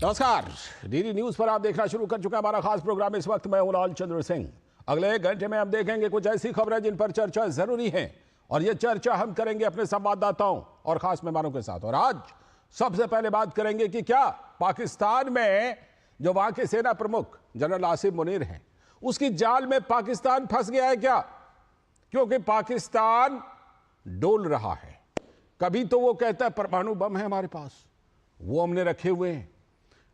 नमस्कार, DD news पर आप देखना शुरू कर चुका हमारा खास प्रोग्राम। इस वक्त मैं हूं लाल चंद्र सिंह। अगले 1 घंटे में हम देखेंगे कुछ ऐसी खबरें जिन पर चर्चा जरूरी है, और यह चर्चा हम करेंगे अपने संवाददाताओं और खास मेहमानों के साथ। और आज सबसे पहले बात करेंगे कि क्या पाकिस्तान में जो वहां के सेना प्रमुख जनरल आसिम मुनीर हैं, उसकी जाल में पाकिस्तान फंस गया है क्या? क्योंकि पाकिस्तान डोल रहा है। कभी तो वो कहता है परमाणु बम है हमारे पास, वो हमने रखे हुए हैं।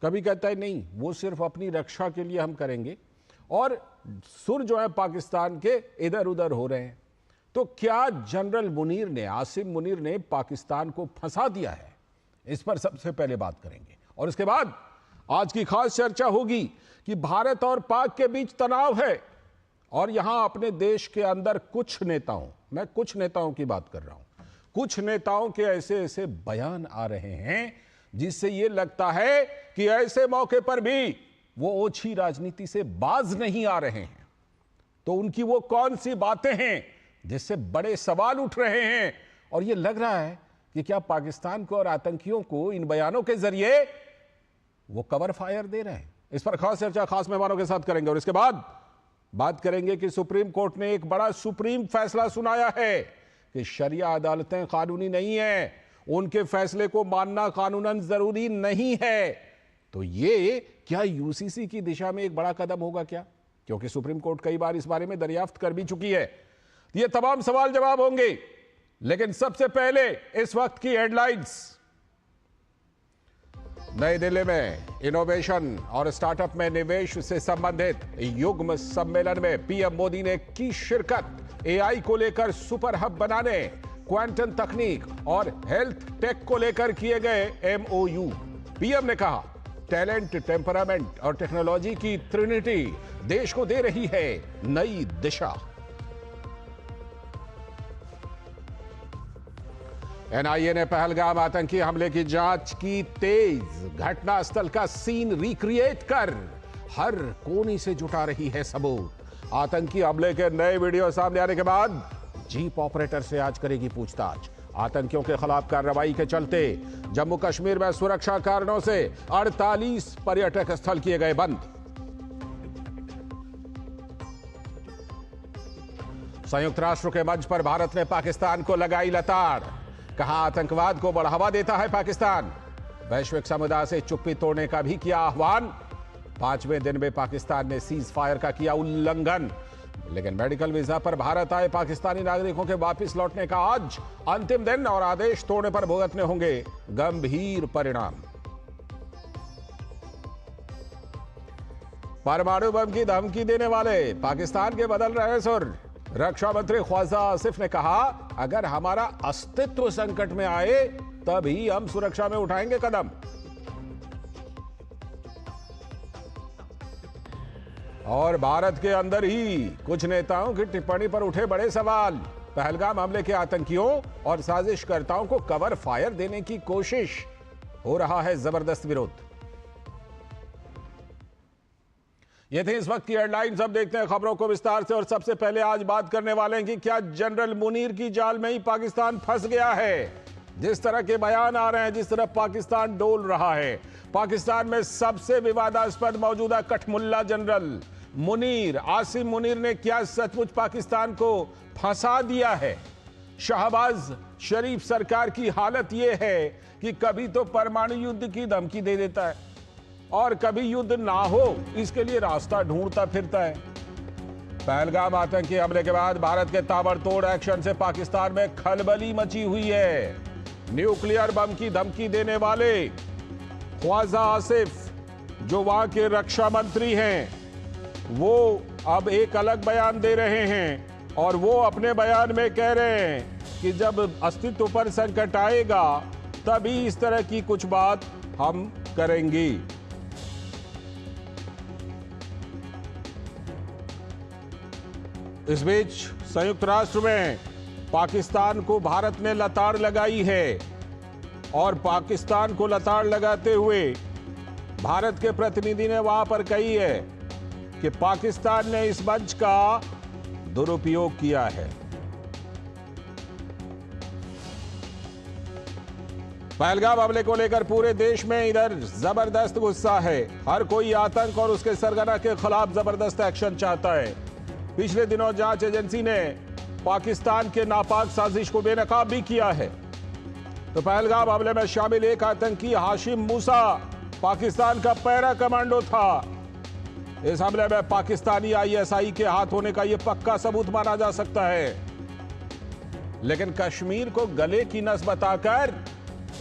कभी कहता है नहीं, वो सिर्फ अपनी रक्षा के लिए हम करेंगे। और सुर जो है पाकिस्तान के इधर उधर हो रहे हैं। तो क्या जनरल मुनीर ने, आसिम मुनीर ने पाकिस्तान को फंसा दिया है? इस पर सबसे पहले बात करेंगे। और इसके बाद आज की खास चर्चा होगी कि भारत और पाक के बीच तनाव है, और यहां अपने देश के अंदर कुछ नेताओं, मैं कुछ नेताओं की बात कर रहा हूं, कुछ नेताओं के ऐसे ऐसे बयान आ रहे हैं जिससे यह लगता है कि ऐसे मौके पर भी वो ओछी राजनीति से बाज नहीं आ रहे हैं। तो उनकी वो कौन सी बातें हैं जिससे बड़े सवाल उठ रहे हैं, और यह लग रहा है कि क्या पाकिस्तान को और आतंकियों को इन बयानों के जरिए वो कवर फायर दे रहे हैं? इस पर खास चर्चा खास मेहमानों के साथ करेंगे। और इसके बाद बात करेंगे कि सुप्रीम कोर्ट ने एक बड़ा सुप्रीम फैसला सुनाया है कि शरिया अदालतें कानूनी नहीं है, उनके फैसले को मानना कानूनन जरूरी नहीं है। तो ये क्या यूसीसी की दिशा में एक बड़ा कदम होगा क्या? क्योंकि सुप्रीम कोर्ट कई बार इस बारे में दरियाफ्त कर भी चुकी है। ये तमाम सवाल जवाब होंगे, लेकिन सबसे पहले इस वक्त की हेडलाइंस। नई दिल्ली में इनोवेशन और स्टार्टअप में निवेश से संबंधित युग्म सम्मेलन में पीएम मोदी ने की शिरकत। एआई को लेकर सुपर हब बनाने, क्वांटम तकनीक और हेल्थ टेक को लेकर किए गए एमओयू। पीएम ने कहा, टैलेंट, टेम्परामेंट और टेक्नोलॉजी की ट्रिनिटी देश को दे रही है नई दिशा। एनआईए ने पहलगाम आतंकी हमले की जांच की तेज। घटनास्थल का सीन रिक्रिएट कर हर कोनी से जुटा रही है सबूत। आतंकी हमले के नए वीडियो सामने आने के बाद जीप ऑपरेटर से आज करेगी पूछताछ। आतंकियों के खिलाफ कार्रवाई के चलते जम्मू कश्मीर में सुरक्षा कारणों से 48 पर्यटक स्थल किए गए बंद। संयुक्त राष्ट्र के मंच पर भारत ने पाकिस्तान को लगाई लताड़। कहा, आतंकवाद को बढ़ावा देता है पाकिस्तान। वैश्विक समुदाय से चुप्पी तोड़ने का भी किया आह्वान। 5वें दिन में पाकिस्तान ने सीज फायर का किया उल्लंघन। लेकिन मेडिकल वीजा पर भारत आए पाकिस्तानी नागरिकों के वापस लौटने का आज अंतिम दिन, और आदेश तोड़ने पर भुगतने होंगे गंभीर परिणाम। परमाणु बम की धमकी देने वाले पाकिस्तान के बदल रहे सुर। रक्षा मंत्री ख्वाजा आसिफ ने कहा, अगर हमारा अस्तित्व संकट में आए तभी हम सुरक्षा में उठाएंगे कदम। और भारत के अंदर ही कुछ नेताओं की टिप्पणी पर उठे बड़े सवाल। पहलगाम हमले के आतंकियों और साजिशकर्ताओं को कवर फायर देने की कोशिश, हो रहा है जबरदस्त विरोध। ये थे इस वक्त की हेडलाइंस। अब देखते हैं खबरों को विस्तार से। और सबसे पहले आज बात करने वाले हैं कि क्या जनरल मुनीर की जाल में ही पाकिस्तान फंस गया है? जिस तरह के बयान आ रहे हैं, जिस तरह पाकिस्तान डोल रहा है, पाकिस्तान में सबसे विवादास्पद मौजूदा कठमुल्ला जनरल मुनीर, आसिम मुनीर ने क्या सचमुच पाकिस्तान को फंसा दिया है? शहबाज शरीफ सरकार की हालत यह है कि कभी तो परमाणु युद्ध की धमकी दे देता है, और कभी युद्ध ना हो इसके लिए रास्ता ढूंढता फिरता है। पहलगाम आतंकी हमले के बाद भारत के ताबड़तोड़ एक्शन से पाकिस्तान में खलबली मची हुई है। न्यूक्लियर बम की धमकी देने वाले ख्वाजा आसिफ, जो वहां के रक्षा मंत्री हैं, वो अब एक अलग बयान दे रहे हैं। और वो अपने बयान में कह रहे हैं कि जब अस्तित्व पर संकट आएगा तभी इस तरह की कुछ बात हम करेंगे। इस बीच संयुक्त राष्ट्र में पाकिस्तान को भारत ने लताड़ लगाई है, और पाकिस्तान को लताड़ लगाते हुए भारत के प्रतिनिधि ने वहां पर कही है कि पाकिस्तान ने इस मंच का दुरुपयोग किया है। पहलगाम हमले को लेकर पूरे देश में इधर जबरदस्त गुस्सा है। हर कोई आतंक और उसके सरगना के खिलाफ जबरदस्त एक्शन चाहता है। पिछले दिनों जांच एजेंसी ने पाकिस्तान के नापाक साजिश को बेनकाब भी किया है। तो पहलगाम हमले में शामिल एक आतंकी हाशिम मूसा पाकिस्तान का पैरा कमांडो था। इस हमले में पाकिस्तानी आईएसआई के हाथ होने का यह पक्का सबूत माना जा सकता है। लेकिन कश्मीर को गले की नस बताकर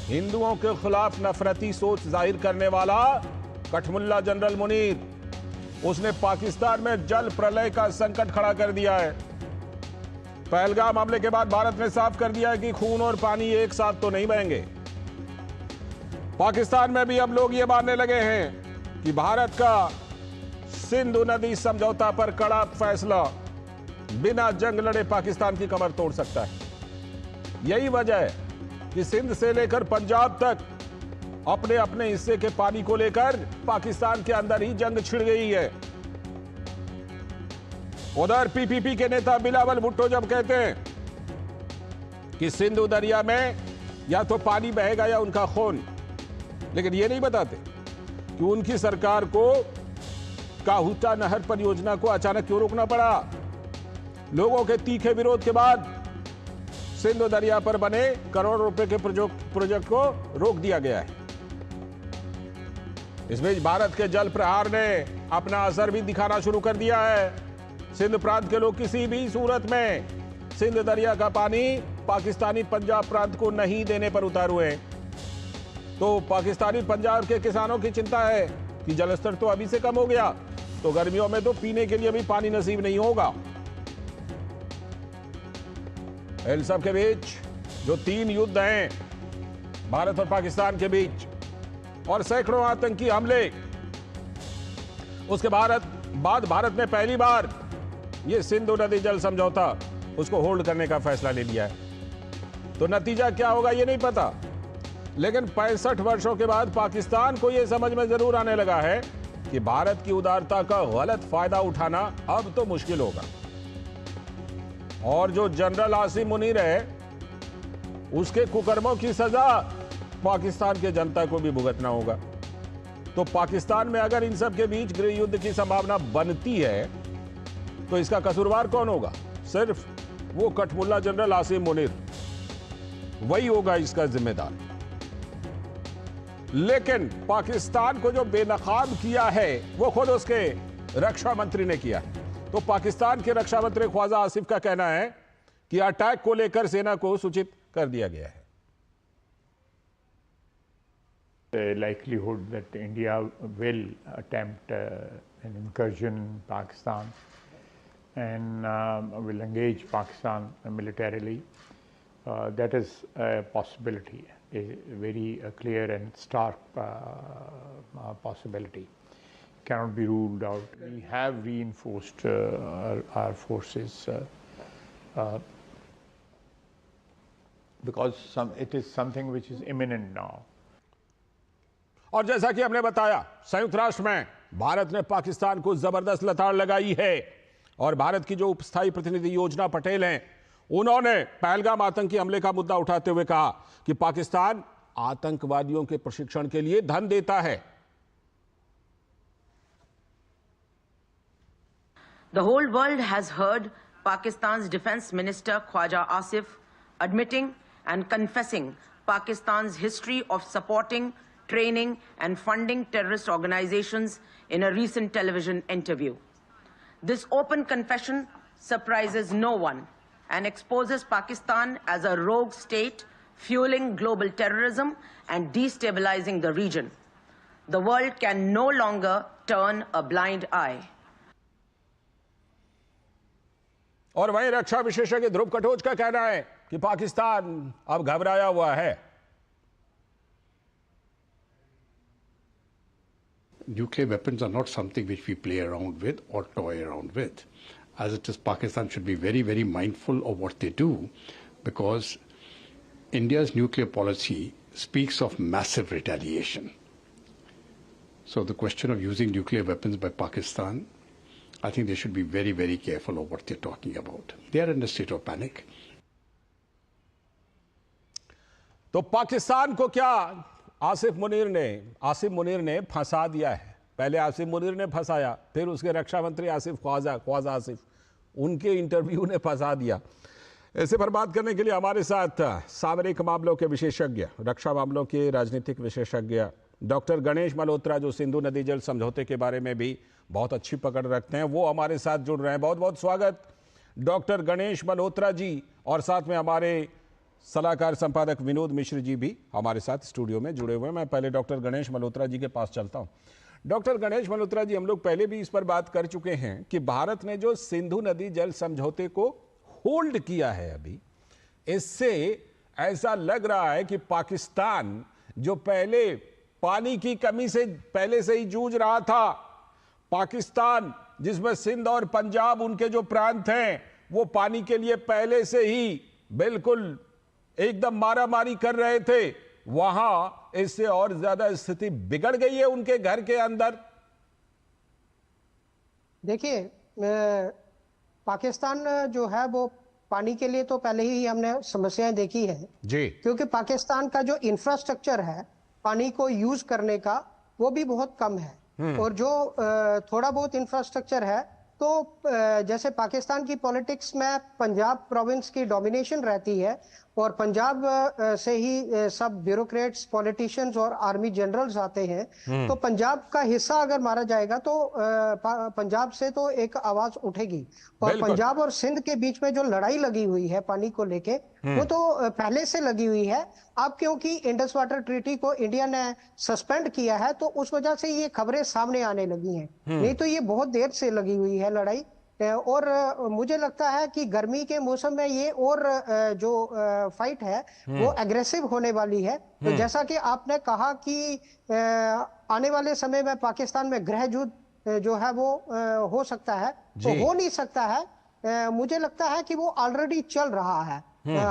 हिंदुओं के खिलाफ नफरती सोच जाहिर करने वाला कठमुल्ला जनरल मुनीर, उसने पाकिस्तान में जल प्रलय का संकट खड़ा कर दिया है। पहलगाम हमले के बाद भारत ने साफ कर दिया है कि खून और पानी एक साथ तो नहीं बहेंगे। पाकिस्तान में भी अब लोग ये मानने लगे हैं कि भारत का सिंधु नदी समझौता पर कड़ा फैसला बिना जंग लड़े पाकिस्तान की कमर तोड़ सकता है। यही वजह है कि सिंध से लेकर पंजाब तक अपने अपने हिस्से के पानी को लेकर पाकिस्तान के अंदर ही जंग छिड़ गई है। उधर पीपीपी के नेता बिलावल भुट्टो जब कहते हैं कि सिंधु दरिया में या तो पानी बहेगा या उनका खून, लेकिन ये नहीं बताते कि उनकी सरकार को काहुता नहर परियोजना को अचानक क्यों रोकना पड़ा। लोगों के तीखे विरोध के बाद सिंधु दरिया पर बने करोड़ों रुपए के प्रोजेक्ट को रोक दिया गया है। इस बीच भारत के जल प्रहार ने अपना असर भी दिखाना शुरू कर दिया है। सिंध प्रांत के लोग किसी भी सूरत में सिंध दरिया का पानी पाकिस्तानी पंजाब प्रांत को नहीं देने पर उतार हुए हैं। तो पाकिस्तानी पंजाब के किसानों की चिंता है कि जलस्तर तो अभी से कम हो गया, तो गर्मियों में तो पीने के लिए भी पानी नसीब नहीं होगा। इन सब के बीच जो 3 युद्ध हैं भारत और पाकिस्तान के बीच और सैकड़ों आतंकी हमले, उसके बाद भारत ने पहली बार ये सिंधु नदी जल समझौता उसको होल्ड करने का फैसला ले लिया है। तो नतीजा क्या होगा ये नहीं पता, लेकिन 65 वर्षों के बाद पाकिस्तान को यह समझ में जरूर आने लगा है कि भारत की उदारता का गलत फायदा उठाना अब तो मुश्किल होगा। और जो जनरल आसिम मुनीर है उसके कुकर्मों की सजा पाकिस्तान के जनता को भी भुगतना होगा। तो पाकिस्तान में अगर इन सब के बीच गृह युद्ध की संभावना बनती है तो इसका कसूरवार कौन होगा? सिर्फ वो कठमुल्ला जनरल आसिम मुनीर, वही होगा इसका जिम्मेदार। लेकिन पाकिस्तान को जो बेनकाब किया है वो खुद उसके रक्षा मंत्री ने किया है। तो पाकिस्तान के रक्षा मंत्री ख्वाजा आसिफ का कहना है कि अटैक को लेकर सेना को सूचित कर दिया गया है। The likelihood that India will attempt an incursion in Pakistan and will engage Pakistan militarily, that is a possibility, a very clear and stark possibility. Cannot be ruled out. We have reinforced our forces because it is something which is imminent now. और जैसा कि हमने बताया, संयुक्त राष्ट्र में भारत ने पाकिस्तान को जबरदस्त लताड़ लगाई है। और भारत की जो उपस्थायी प्रतिनिधि योजना पटेल हैं, उन्होंने पहलगाम आतंकी हमले का मुद्दा उठाते हुए कहा कि पाकिस्तान आतंकवादियों के प्रशिक्षण के लिए धन देता है। The whole world has heard Pakistan's Defense Minister Khwaja Asif admitting and confessing Pakistan's history of supporting, training and funding terrorist organizations in a recent television interview. This open confession surprises no one and exposes Pakistan as a rogue state fueling global terrorism and destabilizing the region. The world can no longer turn a blind eye. और वहीं रक्षा विशेषज्ञ ध्रुव कटोच का कहना है कि पाकिस्तान अब घबराया हुआ है। Nuclear weapons are not something which we play around with or toy around with. As it is, Pakistan should be very, very mindful of what they do, because India's nuclear policy speaks of massive retaliation. So the question of using nuclear weapons by Pakistan, I think they should be very, very careful of what they're talking about. They are in a state of panic. तो पाकिस्तान को क्या आसिफ मुनीर ने फंसा दिया है। पहले आसिफ मुनीर ने फंसाया, फिर उसके रक्षा मंत्री आसिफ ख्वाजा आसिफ, उनके इंटरव्यू ने फंसा दिया। ऐसे पर बात करने के लिए हमारे साथ सामरिक मामलों के विशेषज्ञ, रक्षा मामलों के राजनीतिक विशेषज्ञ डॉक्टर गणेश मल्होत्रा, जो सिंधु नदी जल समझौते के बारे में भी बहुत अच्छी पकड़ रखते हैं, वो हमारे साथ जुड़ रहे हैं। बहुत बहुत स्वागत डॉक्टर गणेश मल्होत्रा जी। और साथ में हमारे सलाहकार संपादक विनोद मिश्र जी भी हमारे साथ स्टूडियो में जुड़े हुए हैं। मैं पहले डॉक्टर गणेश मल्होत्रा जी के पास चलता हूं। डॉक्टर गणेश मल्होत्रा जी, हम लोग पहले भी इस पर बात कर चुके हैं कि भारत ने जो सिंधु नदी जल समझौते को होल्ड किया है अभी, इससे ऐसा लग रहा है कि पाकिस्तान जो पहले पानी की कमी से पहले से ही जूझ रहा था, पाकिस्तान जिसमें सिंध और पंजाब उनके जो प्रांत हैं वो पानी के लिए पहले से ही बिल्कुल एकदम मारामारी कर रहे थे, वहां इससे और ज्यादा स्थिति बिगड़ गई है उनके घर के अंदर। देखिए, पाकिस्तान जो है वो पानी के लिए तो पहले ही हमने समस्याएं देखी है जी, क्योंकि पाकिस्तान का जो इंफ्रास्ट्रक्चर है पानी को यूज करने का वो भी बहुत कम है। और जो थोड़ा बहुत इंफ्रास्ट्रक्चर है तो जैसे पाकिस्तान की पॉलिटिक्स में पंजाब प्रोविंस की डोमिनेशन रहती है और पंजाब से ही सब ब्यूरोक्रेट्स, पॉलिटिशियंस और आर्मी जनरल्स आते हैं। तो पंजाब का हिस्सा अगर मारा जाएगा तो पंजाब से तो एक आवाज उठेगी। और पंजाब और सिंध के बीच में जो लड़ाई लगी हुई है पानी को लेके, वो तो पहले से लगी हुई है। अब क्योंकि इंडस वाटर ट्रीटी को इंडिया ने सस्पेंड किया है तो उस वजह से ये खबरें सामने आने लगी हैं, नहीं तो ये बहुत देर से लगी हुई है लड़ाई। और मुझे लगता है कि गर्मी के मौसम में ये और जो फाइट है वो एग्रेसिव होने वाली है। तो जैसा कि आपने कहा कि आने वाले समय में पाकिस्तान में गृह युद्ध जो है वो हो सकता है, तो हो नहीं सकता है। मुझे लगता है कि वो ऑलरेडी चल रहा है।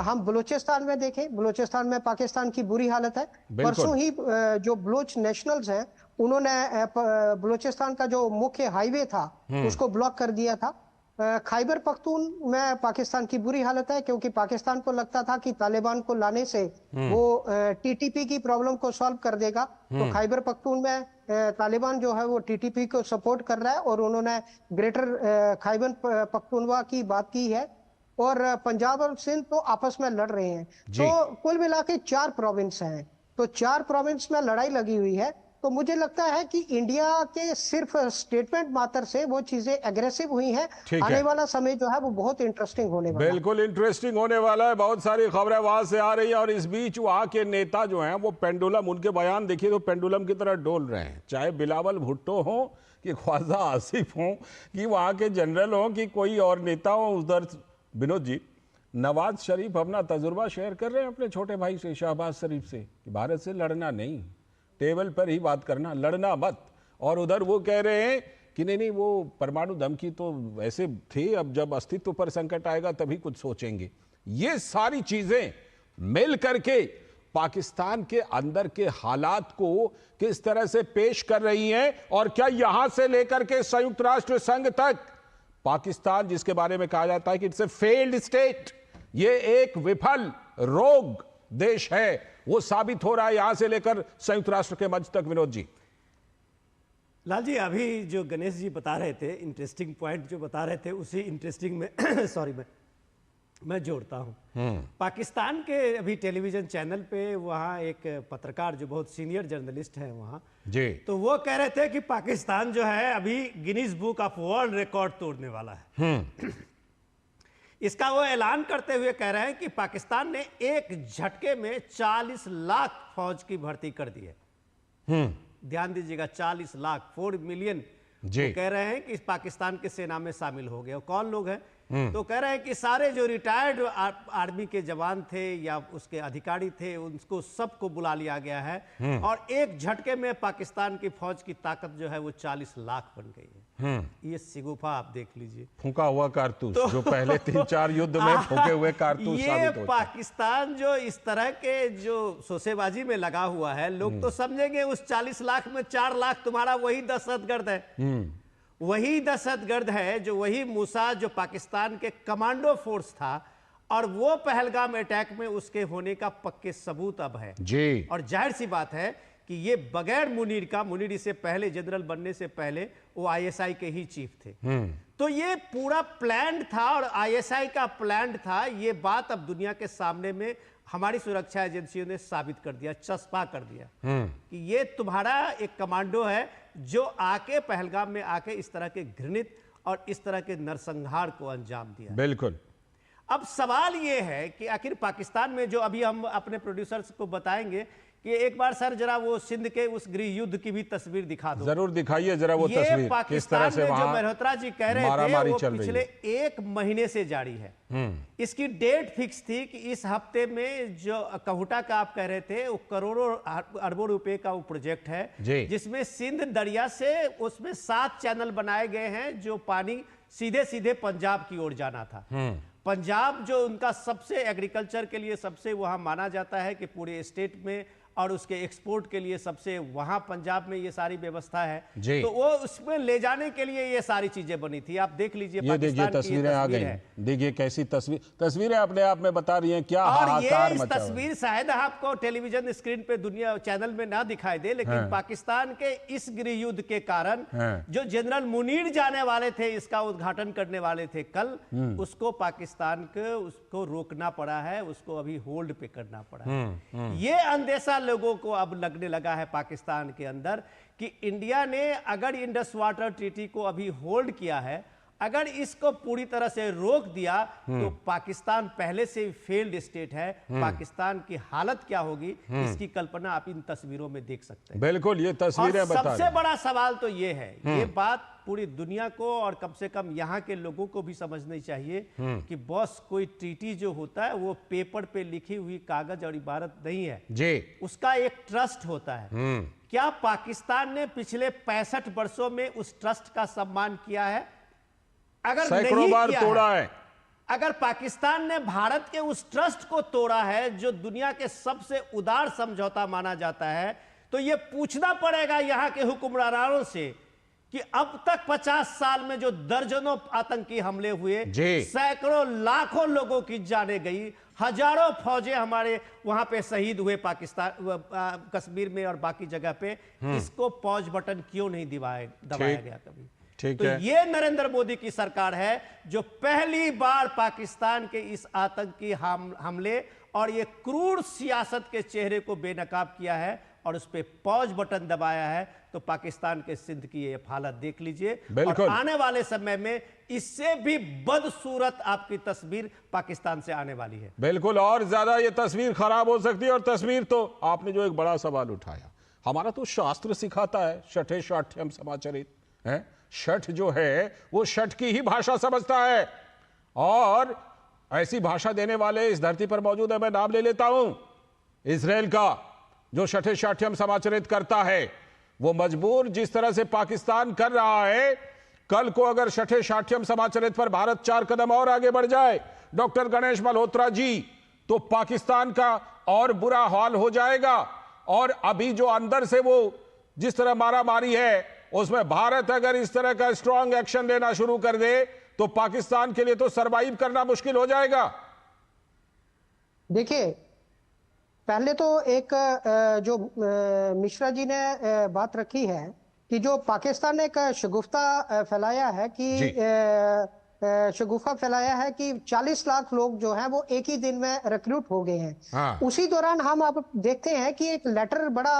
हम बलूचिस्तान में देखें, बलूचिस्तान में पाकिस्तान की बुरी हालत है। परसों ही जो बलूच नेशनल्स हैं उन्होंने बलूचिस्तान का जो मुख्य हाईवे था उसको ब्लॉक कर दिया था। खैबर पख्तून में पाकिस्तान की बुरी हालत है क्योंकि पाकिस्तान को लगता था कि तालिबान को लाने से वो टीटीपी की प्रॉब्लम को सॉल्व कर देगा। तो खैबर पख्तून में तालिबान जो है वो टीटीपी को सपोर्ट कर रहा है और उन्होंने ग्रेटर खैबर पख्तूनवा की बात की है। और पंजाब और सिंध तो आपस में लड़ रहे हैं। तो कुल मिला के 4 प्रोविंस हैं, तो 4 प्रोविंस में लड़ाई लगी हुई है। तो मुझे लगता है कि इंडिया के सिर्फ स्टेटमेंट मात्र से वो चीजें एग्रेसिव हुई हैं। आने वाला समय जो है वो बहुत इंटरेस्टिंग होने वाला है। बिल्कुल इंटरेस्टिंग होने वाला है। बहुत सारी खबरें वहां से आ रही है और इस बीच वहां के नेता जो हैं वो पेंडुलम, उनके बयान देखिए तो पेंडुलम की तरह डोल रहे हैं। चाहे बिलावल भुट्टो हो कि ख्वाजा आसिफ हो कि वहां के जनरल हो कि कोई और नेता हो। उधर विनोद जी, नवाज शरीफ अपना तजुर्बा शेयर कर रहे हैं अपने छोटे भाई से, शहबाज शरीफ से, कि भारत से लड़ना नहीं, टेबल पर ही बात करना, लड़ना मत। और उधर वो कह रहे हैं कि नहीं वो परमाणु धमकी तो ऐसे थे, अब जब अस्तित्व पर संकट आएगा तभी कुछ सोचेंगे। ये सारी चीजें मिल करके पाकिस्तान के अंदर के हालात को किस तरह से पेश कर रही हैं। और क्या यहां से लेकर के संयुक्त राष्ट्र संघ तक पाकिस्तान, जिसके बारे में कहा जाता है कि इट्स ए फेल्ड स्टेट, ये एक विफल रोग देश है, वो साबित हो रहा है यहां से लेकर संयुक्त राष्ट्र के मंच तक। विनोद जी। लाल जी, अभी जो गणेश जी बता रहे थे, इंटरेस्टिंग पॉइंट जो बता रहे थे, उसी इंटरेस्टिंग में सॉरी मैं जोड़ता हूं। पाकिस्तान के अभी टेलीविजन चैनल पे वहाँ एक पत्रकार जो बहुत सीनियर जर्नलिस्ट हैं वहाँ जी, तो वो कह रहे थे कि पाकिस्तान जो है अभी Guinness book of world record तोड़ने वाला है। इसका वो ऐलान करते हुए कह रहे हैं कि पाकिस्तान ने एक झटके में 40 लाख फौज की भर्ती कर दी है। ध्यान दीजिएगा, 40 लाख, 4 मिलियन जी। कह रहे हैं कि इस पाकिस्तान के सेना में शामिल हो गए। कौन लोग हैं? तो कह रहे हैं कि सारे जो रिटायर्ड आर्मी के जवान थे या उसके अधिकारी थे उनको सबको बुला लिया गया है और एक झटके में पाकिस्तान की फौज की ताकत जो है वो 40 लाख बन गई है। ये सिगुफा आप देख लीजिए, फूंका हुआ कारतूस, तो जो पहले 3-4 युद्ध में फूंके हुए कारतूस साबित होते। पाकिस्तान जो इस तरह के जो शोसेबाजी में लगा हुआ है, लोग तो समझेंगे उस 40 लाख में 4 लाख तुम्हारा वही दहशतगर्द है, वही दहशतगर्द है जो वही मूसा जो पाकिस्तान के कमांडो फोर्स था और वो पहलगाम अटैक में उसके होने का पक्के सबूत अब है जी। और जाहिर सी बात है कि ये बगैर मुनीर का, मुनीर इससे पहले जनरल बनने से पहले वो आईएसआई के ही चीफ थे, तो ये पूरा प्लान था और आईएसआई का प्लान था। ये बात अब दुनिया के सामने में हमारी सुरक्षा एजेंसियों ने साबित कर दिया, चस्पा कर दिया कि ये तुम्हारा एक कमांडो है जो आके पहलगाम में आके इस तरह के घृणित और इस तरह के नरसंहार को अंजाम दिया। बिल्कुल। अब सवाल ये है कि आखिर पाकिस्तान में, जो अभी हम अपने प्रोड्यूसर्स को बताएंगे कि एक बार सर जरा वो सिंध के उस गृह युद्ध की भी तस्वीर दिखा दो। जरूर दिखाइए जरा वो तस्वीर, किस तरह पाकिस्तान से में वहां जो मल्होत्रा जी कह रहे थे वो पिछले 1 महीने से जारी है। इसकी डेट फिक्स थी कि इस हफ्ते में जो कहूटा का आप कह रहे थे वो करोड़ों अरबों रुपए का वो प्रोजेक्ट है जिसमें सिंध दरिया से उसमें 7 चैनल बनाए गए हैं जो पानी सीधे सीधे पंजाब की ओर जाना था। पंजाब जो उनका सबसे एग्रीकल्चर के लिए सबसे वहां माना जाता है कि पूरे स्टेट में और उसके एक्सपोर्ट के लिए सबसे वहां पंजाब में ये सारी व्यवस्था है, तो वो उसमें ले जाने के लिए ये सारी चीजें बनी थी। आप देख लीजिए, ये देखिए तस्वीरें आ गई, देखिए कैसी तस्वीरें अपने आप में बता रही हैं क्या हाहाकार मचा। तस्वीर शायद आपको टेलीविजन स्क्रीन पे दुनिया चैनल में ना दिखाई दे, लेकिन पाकिस्तान के इस गृह युद्ध के कारण जो जनरल मुनीर जाने वाले थे, इसका उद्घाटन करने वाले थे कल, उसको पाकिस्तान को उसको रोकना पड़ा है, उसको अभी होल्ड पे करना पड़ा है। ये अंदेशा लोगों को अब लगने लगा है पाकिस्तान के अंदर कि इंडिया ने अगर इंडस वाटर ट्रीटी को अभी होल्ड किया है, अगर इसको पूरी तरह से रोक दिया तो पाकिस्तान पहले से ही फेल्ड स्टेट है। पाकिस्तान की हालत क्या होगी इसकी कल्पना आप इन तस्वीरों में देख सकते हैं। बिल्कुल, ये तस्वीरें बता रही हैं। सबसे बड़ा सवाल तो ये है, ये बात पूरी दुनिया को और कम से कम यहाँ के लोगों को भी समझनी चाहिए कि बॉस कोई ट्रीटी जो होता है वो पेपर पे लिखी हुई कागज और इबारत नहीं है जी, उसका एक ट्रस्ट होता है। क्या पाकिस्तान ने पिछले 65 वर्षों में उस ट्रस्ट का सम्मान किया है? अगर सैकड़ों बार तोड़ा है। अगर पाकिस्तान ने भारत के उस ट्रस्ट को तोड़ा है जो दुनिया के सबसे उदार समझौता माना जाता है, तो यह पूछना पड़ेगा यहां के हुक्मरानों से कि अब तक 50 साल में जो दर्जनों आतंकी हमले हुए, सैकड़ों लाखों लोगों की जाने गई, हजारों फौजें हमारे वहां पे शहीद हुए पाकिस्तान कश्मीर में और बाकी जगह पे, इसको पॉज बटन क्यों नहीं दबाया गया कभी? तो ये नरेंद्र मोदी की सरकार है जो पहली बार पाकिस्तान के इस आतंकी हमले और ये क्रूर सियासत के चेहरे को बेनकाब किया है और उस पे पॉज बटन दबाया है। तो पाकिस्तान के सिंध की ये हालत देख लीजिए और आने वाले समय में इससे भी बदसूरत आपकी तस्वीर पाकिस्तान से आने वाली है। बिल्कुल, और ज्यादा ये तस्वीर खराब हो सकती है। और तस्वीर तो आपने जो एक बड़ा सवाल उठाया, हमारा तो शास्त्र सिखाता है छठे शाठ्यम समाचरित है, छठ जो है वो छठ की ही भाषा समझता है और ऐसी भाषा देने वाले इस धरती पर मौजूद है। मैं नाम ले लेता हूं, इजराइल का जो छठे शाठ्यम समाचरित करता है, वो मजबूर जिस तरह से पाकिस्तान कर रहा है, कल को अगर छठे शाठ्यम समाचरित पर भारत 4 कदम और आगे बढ़ जाए, डॉक्टर गणेश मल्होत्रा जी, तो पाकिस्तान का और बुरा हाल हो जाएगा। और अभी जो अंदर से वो जिस तरह मारा मारी है, उसमें भारत अगर इस तरह का स्ट्रॉन्ग एक्शन लेना शुरू कर दे तो पाकिस्तान के लिए तो सरवाइव करना मुश्किल हो जाएगा। देखिए, पहले तो एक जो मिश्रा जी ने बात रखी है कि जो पाकिस्तान ने एक शगुफ्ता फैलाया है कि 40 लाख लोग जो हैं वो एक ही दिन में रिक्रूट हो गए हैं। उसी दौरान हम अब देखते हैं कि एक लेटर बड़ा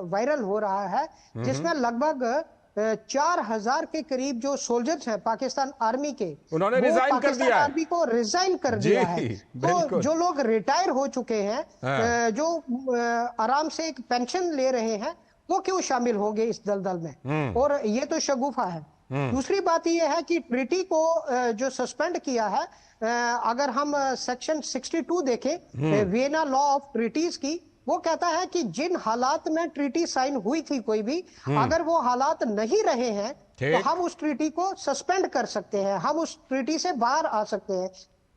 वायरल हो रहा है जिसमें लगभग 4000 के करीब जो सोल्जर्स हैं पाकिस्तान आर्मी के, उन्होंने रिजाइन कर दिया है, आर्मी को रिजाइन कर दिया है। तो जो लोग रिटायर हो चुके हैं, जो आराम से एक पेंशन ले रहे हैं, वो क्यों शामिल होंगे इस दलदल में? और ये तो शगुफा है। दूसरी बात यह है कि ट्रीटी को जो सस्पेंड किया है, अगर हम सेक्शन 62 देखें वियना लॉ ऑफ ट्रीटीज की, वो कहता है कि जिन हालात में ट्रीटी साइन हुई थी कोई भी, अगर वो हालात नहीं रहे हैं तो हम उस ट्रीटी को सस्पेंड कर सकते हैं, हम उस ट्रीटी से बाहर आ सकते हैं।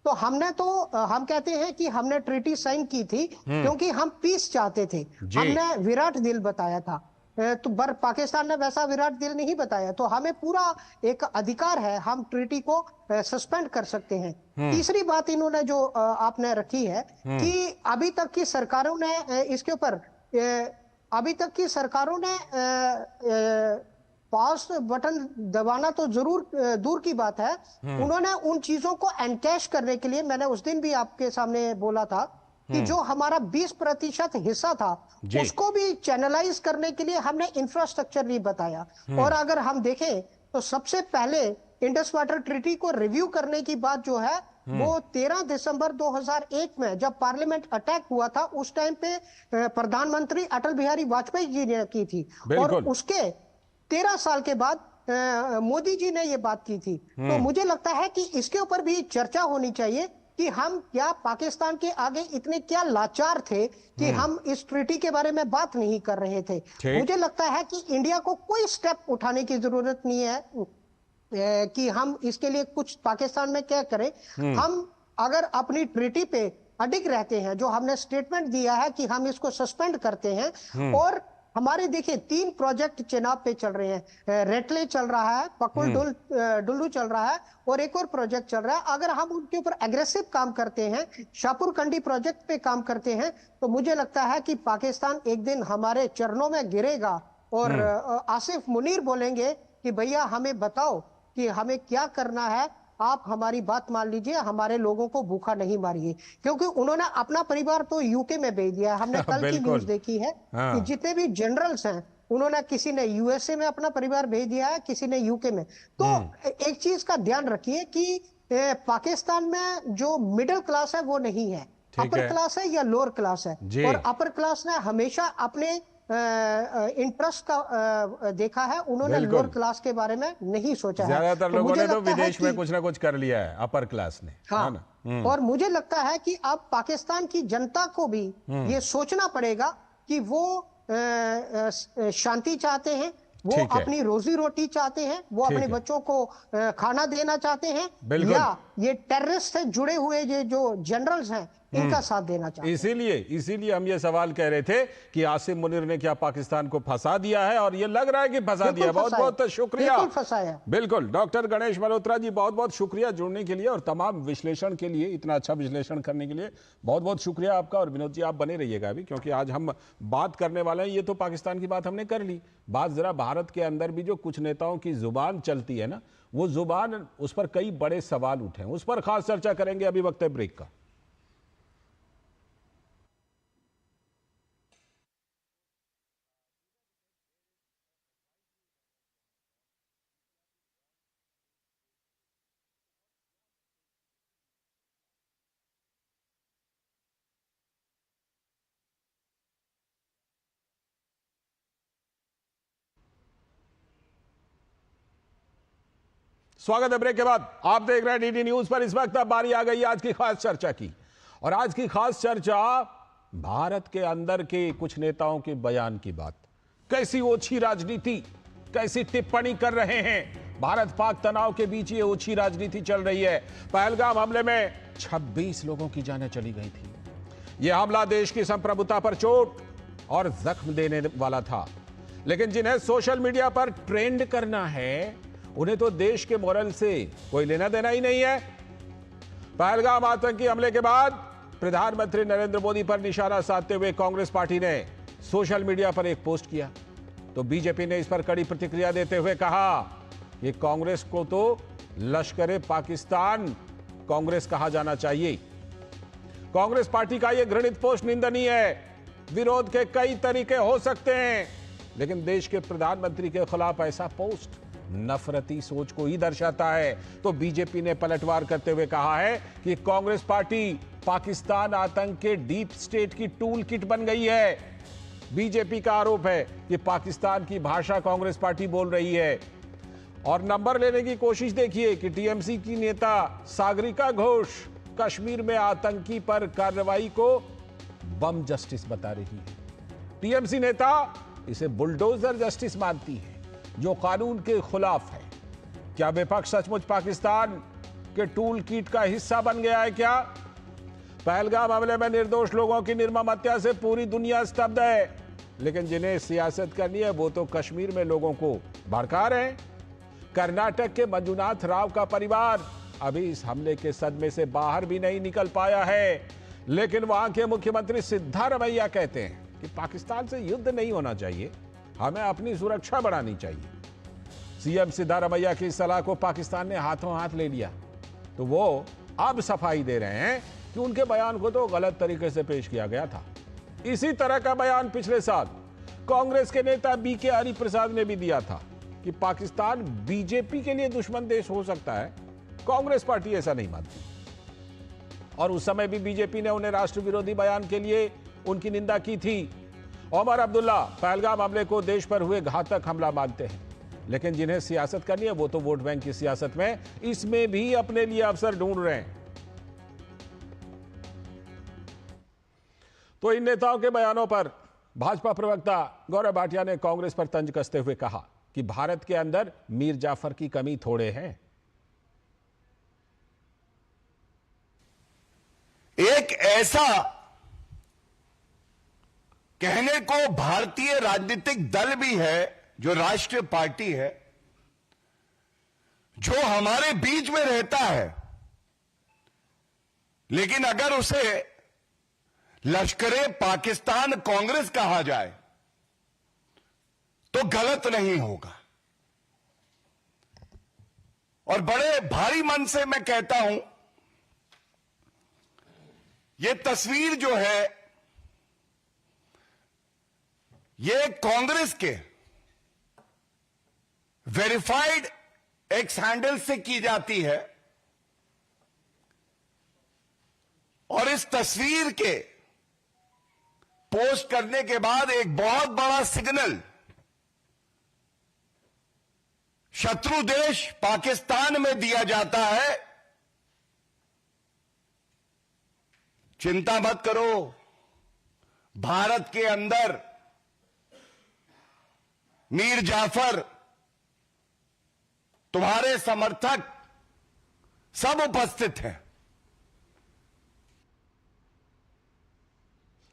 तो हम कहते हैं कि हमने ट्रीटी साइन की थी क्योंकि हम पीस चाहते थे, हमने विराट दिल बताया था। तो पाकिस्तान ने वैसा विराट दिल नहीं बताया, तो हमें पूरा एक अधिकार है, हम ट्रीटी को सस्पेंड कर सकते हैं। तीसरी बात इन्होंने जो आपने रखी है कि अभी तक की सरकारों ने इसके ऊपर अभी तक की सरकारों ने पॉज बटन दबाना तो जरूर दूर की बात है, उन्होंने उन चीजों को एनकैश करने के लिए, मैंने उस दिन भी आपके सामने बोला था कि जो हमारा 20% हिस्सा था उसको भी चैनलाइज करने के लिए हमने इंफ्रास्ट्रक्चर नहीं बताया। और अगर हम देखें तो सबसे पहले इंडस वाटर ट्रीटी को रिव्यू करने की बात जो है वो 13 दिसंबर 2001 में जब पार्लियामेंट अटैक हुआ था, उस टाइम पे प्रधानमंत्री अटल बिहारी वाजपेयी जी ने की थी, और उसके 13 साल के बाद मोदी जी ने ये बात की थी। तो मुझे लगता है कि इसके ऊपर भी चर्चा होनी चाहिए कि हम क्या पाकिस्तान के आगे इतने क्या लाचार थे कि हम इस ट्रीटी के बारे में बात नहीं कर रहे थे। मुझे लगता है कि इंडिया को कोई स्टेप उठाने की जरूरत नहीं है कि हम इसके लिए कुछ पाकिस्तान में क्या करें। हम अगर अपनी ट्रीटी पे अडिग रहते हैं, जो हमने स्टेटमेंट दिया है कि हम इसको सस्पेंड करते हैं, और हमारे देखिए 3 प्रोजेक्ट चेनाब पे चल रहे हैं, रेटले चल रहा है, पकुल डुल्लू चल रहा है, और एक और प्रोजेक्ट चल रहा है। अगर हम उनके ऊपर एग्रेसिव काम करते हैं, शाहपुर कंडी प्रोजेक्ट पे काम करते हैं, तो मुझे लगता है कि पाकिस्तान एक दिन हमारे चरणों में गिरेगा और आसिफ मुनीर बोलेंगे कि भैया हमें बताओ कि हमें क्या करना है, आप हमारी बात मान लीजिए, हमारे लोगों को भूखा नहीं मारिए। क्योंकि उन्होंने अपना परिवार तो यूके में भेज दिया है। हमने कल की न्यूज देखी है कि जितने भी जनरल्स हैं, उन्होंने किसी ने यूएसए में अपना परिवार भेज दिया है, किसी ने यूके में। तो एक चीज का ध्यान रखिए कि पाकिस्तान में जो मिडिल क्लास है वो नहीं है, अपर क्लास है या लोअर क्लास है। और अपर क्लास ने हमेशा अपने इंटरेस्ट का देखा है, उन्होंने लोअर क्लास के बारे में नहीं सोचा है। ज्यादातर लोगों ने तो विदेश में कुछ ना कुछ कर लिया है, अपर क्लास ने। हाँ, और मुझे लगता है कि अब पाकिस्तान की जनता को भी ये सोचना पड़ेगा कि वो शांति चाहते हैं, वो अपनी रोजी रोटी चाहते हैं, वो अपने बच्चों को खाना देना चाहते हैं, या ये टेररिस्ट से जुड़े हुए ये जो जनरल्स हैं इनका साथ देना चाहते हैं। इसीलिए हम ये सवाल कह रहे थे कि आसिम मुनीर ने क्या पाकिस्तान को फंसा दिया है, और ये लग रहा है कि फंसा दिया। बहुत बहुत शुक्रिया। बिल्कुल डॉक्टर गणेश मल्होत्रा जी, बहुत बहुत शुक्रिया जुड़ने के लिए और तमाम विश्लेषण के लिए, इतना अच्छा विश्लेषण करने के लिए बहुत बहुत शुक्रिया आपका। और विनोद जी आप बने रहिएगा अभी, क्योंकि आज हम बात करने वाले हैं, ये तो पाकिस्तान की बात हमने कर ली, बात जरा भारत के अंदर भी जो कुछ नेताओं की जुबान चलती है ना, वो जुबान, उस पर कई बड़े सवाल उठे हैं, उस पर खास चर्चा करेंगे। अभी वक्त है ब्रेक का। स्वागत है ब्रेक के बाद। आप देख रहे हैं डीडी न्यूज पर। इस वक्त अब बारी आ गई आज की खास चर्चा की, और आज की खास चर्चा भारत के अंदर के कुछ नेताओं के बयान की बात। कैसी ओछी राजनीति, कैसी टिप्पणी कर रहे हैं। भारत पाक तनाव के बीच ये ओछी राजनीति चल रही है। पहलगाम हमले में 26 लोगों की जानें चली गई थी। यह हमला देश की संप्रभुता पर चोट और जख्म देने वाला था, लेकिन जिन्हें सोशल मीडिया पर ट्रेंड करना है, उन्हें तो देश के मोरल से कोई लेना देना ही नहीं है। पहलगाम आतंकी हमले के बाद प्रधानमंत्री नरेंद्र मोदी पर निशाना साधते हुए कांग्रेस पार्टी ने सोशल मीडिया पर एक पोस्ट किया, तो बीजेपी ने इस पर कड़ी प्रतिक्रिया देते हुए कहा कि कांग्रेस को तो लश्कर पाकिस्तान कांग्रेस कहा जाना चाहिए। कांग्रेस पार्टी का यह घृणित पोस्ट निंदनीय है। विरोध के कई तरीके हो सकते हैं, लेकिन देश के प्रधानमंत्री के खिलाफ ऐसा पोस्ट नफरती सोच को ही दर्शाता है। तो बीजेपी ने पलटवार करते हुए कहा है कि कांग्रेस पार्टी पाकिस्तान आतंक के डीप स्टेट की टूल किट बन गई है। बीजेपी का आरोप है कि पाकिस्तान की भाषा कांग्रेस पार्टी बोल रही है। और नंबर लेने की कोशिश देखिए कि टीएमसी की नेता सागरिका घोष कश्मीर में आतंकी पर कार्रवाई को बम जस्टिस बता रही है। टीएमसी नेता इसे बुलडोजर जस्टिस मानती है, जो कानून के खिलाफ है। क्या विपक्ष सचमुच पाकिस्तान के टूल किट का हिस्सा बन गया है क्या? पहलगाम हमले में निर्दोष लोगों की निर्मम हत्या से पूरी दुनिया स्तब्ध है। लेकिन जिन्हें सियासत करनी है वो तो कश्मीर में लोगों को भड़का रहे हैं। कर्नाटक के मंजुनाथ राव का परिवार अभी इस हमले के सदमे से बाहर भी नहीं निकल पाया है, लेकिन वहां के मुख्यमंत्री सिद्धारमैया कहते हैं कि पाकिस्तान से युद्ध नहीं होना चाहिए, हमें अपनी सुरक्षा बढ़ानी चाहिए। सीएम सिद्धारमैया की सलाह को पाकिस्तान ने हाथों हाथ ले लिया, तो वो अब सफाई दे रहे हैं कि उनके बयान को तो गलत तरीके से पेश किया गया था। इसी तरह का बयान पिछले साल कांग्रेस के नेता बीके हरिप्रसाद ने भी दिया था कि पाकिस्तान बीजेपी के लिए दुश्मन देश हो सकता है। कांग्रेस पार्टी ऐसा नहीं मानती और उस समय भी बीजेपी ने उन्हें राष्ट्र विरोधी बयान के लिए उनकी निंदा की थी। उमर अब्दुल्ला पहलगाम हमले को देश पर हुए घातक हमला मानते हैं, लेकिन जिन्हें सियासत करनी है वो तो वोट बैंक की सियासत में इसमें भी अपने लिए अवसर ढूंढ रहे हैं। तो इन नेताओं के बयानों पर भाजपा प्रवक्ता गौरव भाटिया ने कांग्रेस पर तंज कसते हुए कहा कि भारत के अंदर मीर जाफर की कमी थोड़े हैं। एक ऐसा कहने को भारतीय राजनीतिक दल भी है जो राष्ट्रीय पार्टी है, जो हमारे बीच में रहता है, लेकिन अगर उसे लश्करे पाकिस्तान कांग्रेस कहा जाए तो गलत नहीं होगा। और बड़े भारी मन से मैं कहता हूं, यह तस्वीर जो है ये कांग्रेस के वेरीफाइड एक्स हैंडल से की जाती है और इस तस्वीर के पोस्ट करने के बाद एक बहुत बड़ा सिग्नल शत्रु देश पाकिस्तान में दिया जाता है। चिंता मत करो, भारत के अंदर मीर जाफर, तुम्हारे समर्थक सब उपस्थित हैं।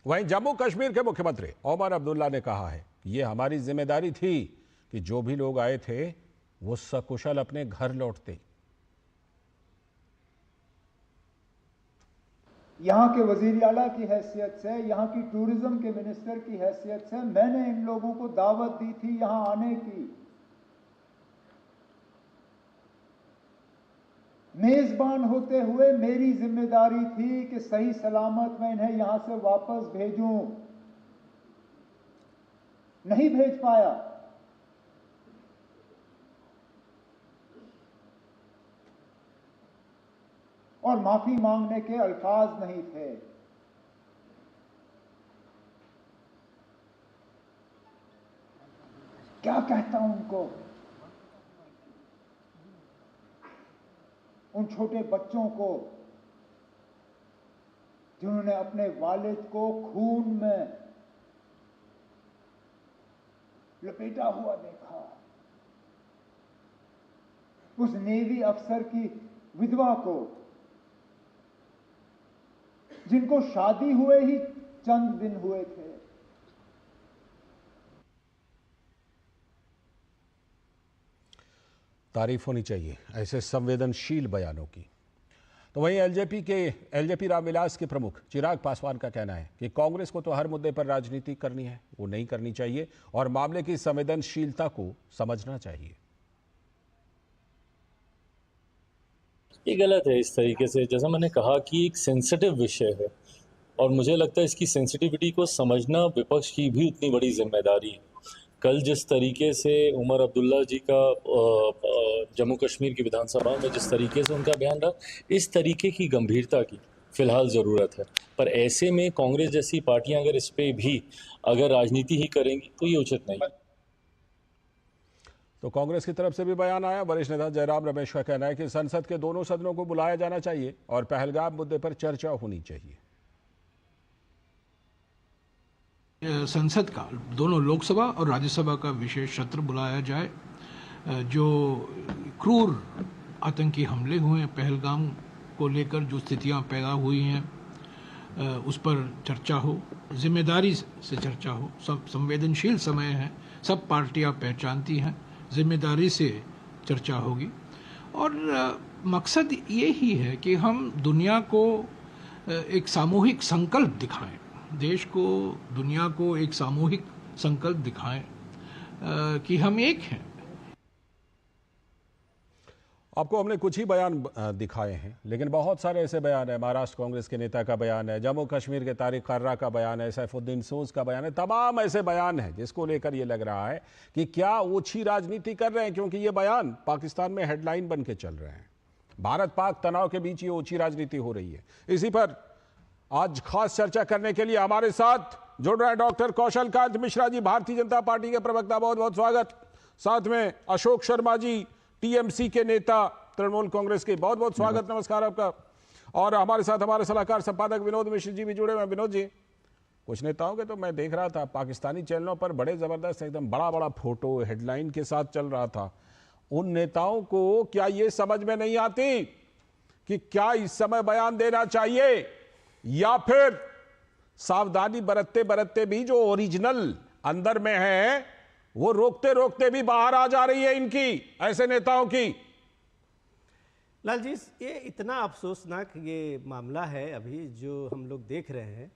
वहीं जम्मू कश्मीर के मुख्यमंत्री उमर अब्दुल्ला ने कहा है कि यह हमारी जिम्मेदारी थी कि जो भी लोग आए थे वो सकुशल अपने घर लौटते। यहाँ के वजीर आला की हैसियत से, यहाँ की टूरिज्म के मिनिस्टर की हैसियत से मैंने इन लोगों को दावत दी थी यहाँ आने की। मेजबान होते हुए मेरी जिम्मेदारी थी कि सही सलामत मैं इन्हें यहां से वापस भेजूं, नहीं भेज पाया। और माफी मांगने के अल्फाज नहीं थे। क्या कहता हूं उनको, उन छोटे बच्चों को जिन्होंने अपने वालिद को खून में लपेटा हुआ देखा, उस नेवी अफसर की विधवा को जिनको शादी हुए ही चंद दिन हुए थे। तारीफ होनी चाहिए ऐसे संवेदनशील बयानों की। तो वहीं एलजेपी रामविलास के प्रमुख चिराग पासवान का कहना है कि कांग्रेस को तो हर मुद्दे पर राजनीति करनी है, वो नहीं करनी चाहिए और मामले की संवेदनशीलता को समझना चाहिए। ये गलत है इस तरीके से। जैसा मैंने कहा कि एक सेंसिटिव विषय है और मुझे लगता है इसकी सेंसिटिविटी को समझना विपक्ष की भी उतनी बड़ी जिम्मेदारी है। कल जिस तरीके से उमर अब्दुल्ला जी का जम्मू कश्मीर की विधानसभा में जिस तरीके से उनका बयान रहा, इस तरीके की गंभीरता की फिलहाल ज़रूरत है। पर ऐसे में कांग्रेस जैसी पार्टियां अगर इस पे भी अगर राजनीति ही करेंगी तो ये उचित नहीं। तो कांग्रेस की तरफ से भी बयान आया। वरिष्ठ नेता जयराम रमेश का कहना है कि संसद के दोनों सदनों को बुलाया जाना चाहिए और पहलगाम मुद्दे पर चर्चा होनी चाहिए। संसद का दोनों लोकसभा और राज्यसभा का विशेष सत्र बुलाया जाए। जो क्रूर आतंकी हमले हुए हैं पहलगाम को लेकर, जो स्थितियां पैदा हुई हैं, उस पर चर्चा हो, जिम्मेदारी से चर्चा हो। सब संवेदनशील समय है, सब पार्टियां पहचानती हैं, जिम्मेदारी से चर्चा होगी। और मकसद ये ही है कि हम दुनिया को एक सामूहिक संकल्प दिखाएं, देश को, दुनिया को एक सामूहिक संकल्प दिखाएं कि हम एक हैं। आपको हमने कुछ ही बयान दिखाए हैं, लेकिन बहुत सारे ऐसे बयान है। महाराष्ट्र कांग्रेस के नेता का बयान है, जम्मू कश्मीर के तारिक कर्रा का बयान है, सैफुद्दीन सोज का बयान है। तमाम ऐसे बयान हैं जिसको लेकर ये लग रहा है कि क्या ओछी राजनीति कर रहे हैं, क्योंकि ये बयान पाकिस्तान में हेडलाइन बन के चल रहे हैं। भारत पाक तनाव के बीच ये ओछी राजनीति हो रही है। इसी पर आज खास चर्चा करने के लिए हमारे साथ जुड़ रहे हैं डॉक्टर कौशल कांत मिश्रा जी, भारतीय जनता पार्टी के प्रवक्ता, बहुत बहुत स्वागत। साथ में अशोक शर्मा जी, टीएमसी के नेता, तृणमूल कांग्रेस के, बहुत बहुत स्वागत, नमस्कार आपका। और हमारे साथ हमारे सलाहकार संपादक विनोद मिश्र जी भी जुड़े हुए हैं। विनोद जी, कुछ नेताओं के तो मैं देख रहा था पाकिस्तानी चैनलों पर बड़े जबरदस्त एकदम बड़ा बड़ा फोटो हेडलाइन के साथ चल रहा था। उन नेताओं को क्या ये समझ में नहीं आती कि क्या इस समय बयान देना चाहिए, या फिर सावधानी बरतते बरतते भी जो ओरिजिनल अंदर में है वो रोकते रोकते भी बाहर आ जा रही है इनकी, ऐसे नेताओं की? लाल जी, ये इतना अफसोसनाक ये मामला है अभी जो हम लोग देख रहे हैं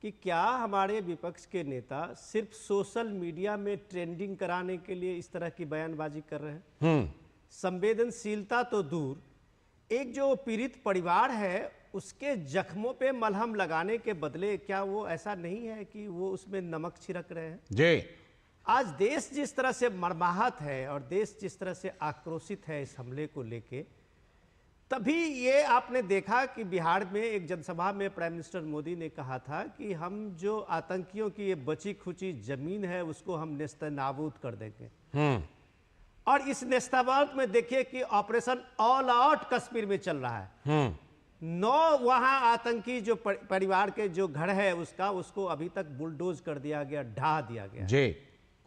कि क्या हमारे विपक्ष के नेता सिर्फ सोशल मीडिया में ट्रेंडिंग कराने के लिए इस तरह की बयानबाजी कर रहे हैं? संवेदनशीलता तो दूर, एक जो पीड़ित परिवार है उसके जख्मों पे मलहम लगाने के बदले क्या वो ऐसा नहीं है कि वो उसमें नमक छिड़क रहे हैं? जी, आज देश जिस तरह से मर्माहत है और देश जिस तरह से आक्रोशित है इस हमले को लेके, तभी ये आपने देखा कि बिहार में एक जनसभा में प्राइम मिनिस्टर मोदी ने कहा था कि हम जो आतंकियों की ये बची खुची जमीन है उसको हम नेस्तनाबूद कर देंगे। और इस नेस्तनाबूद में देखिए कि ऑपरेशन ऑल आउट कश्मीर में चल रहा है। 9 वहां आतंकी जो परिवार के जो घर है उसको अभी तक बुलडोज कर दिया गया, ढा दिया गया। जी,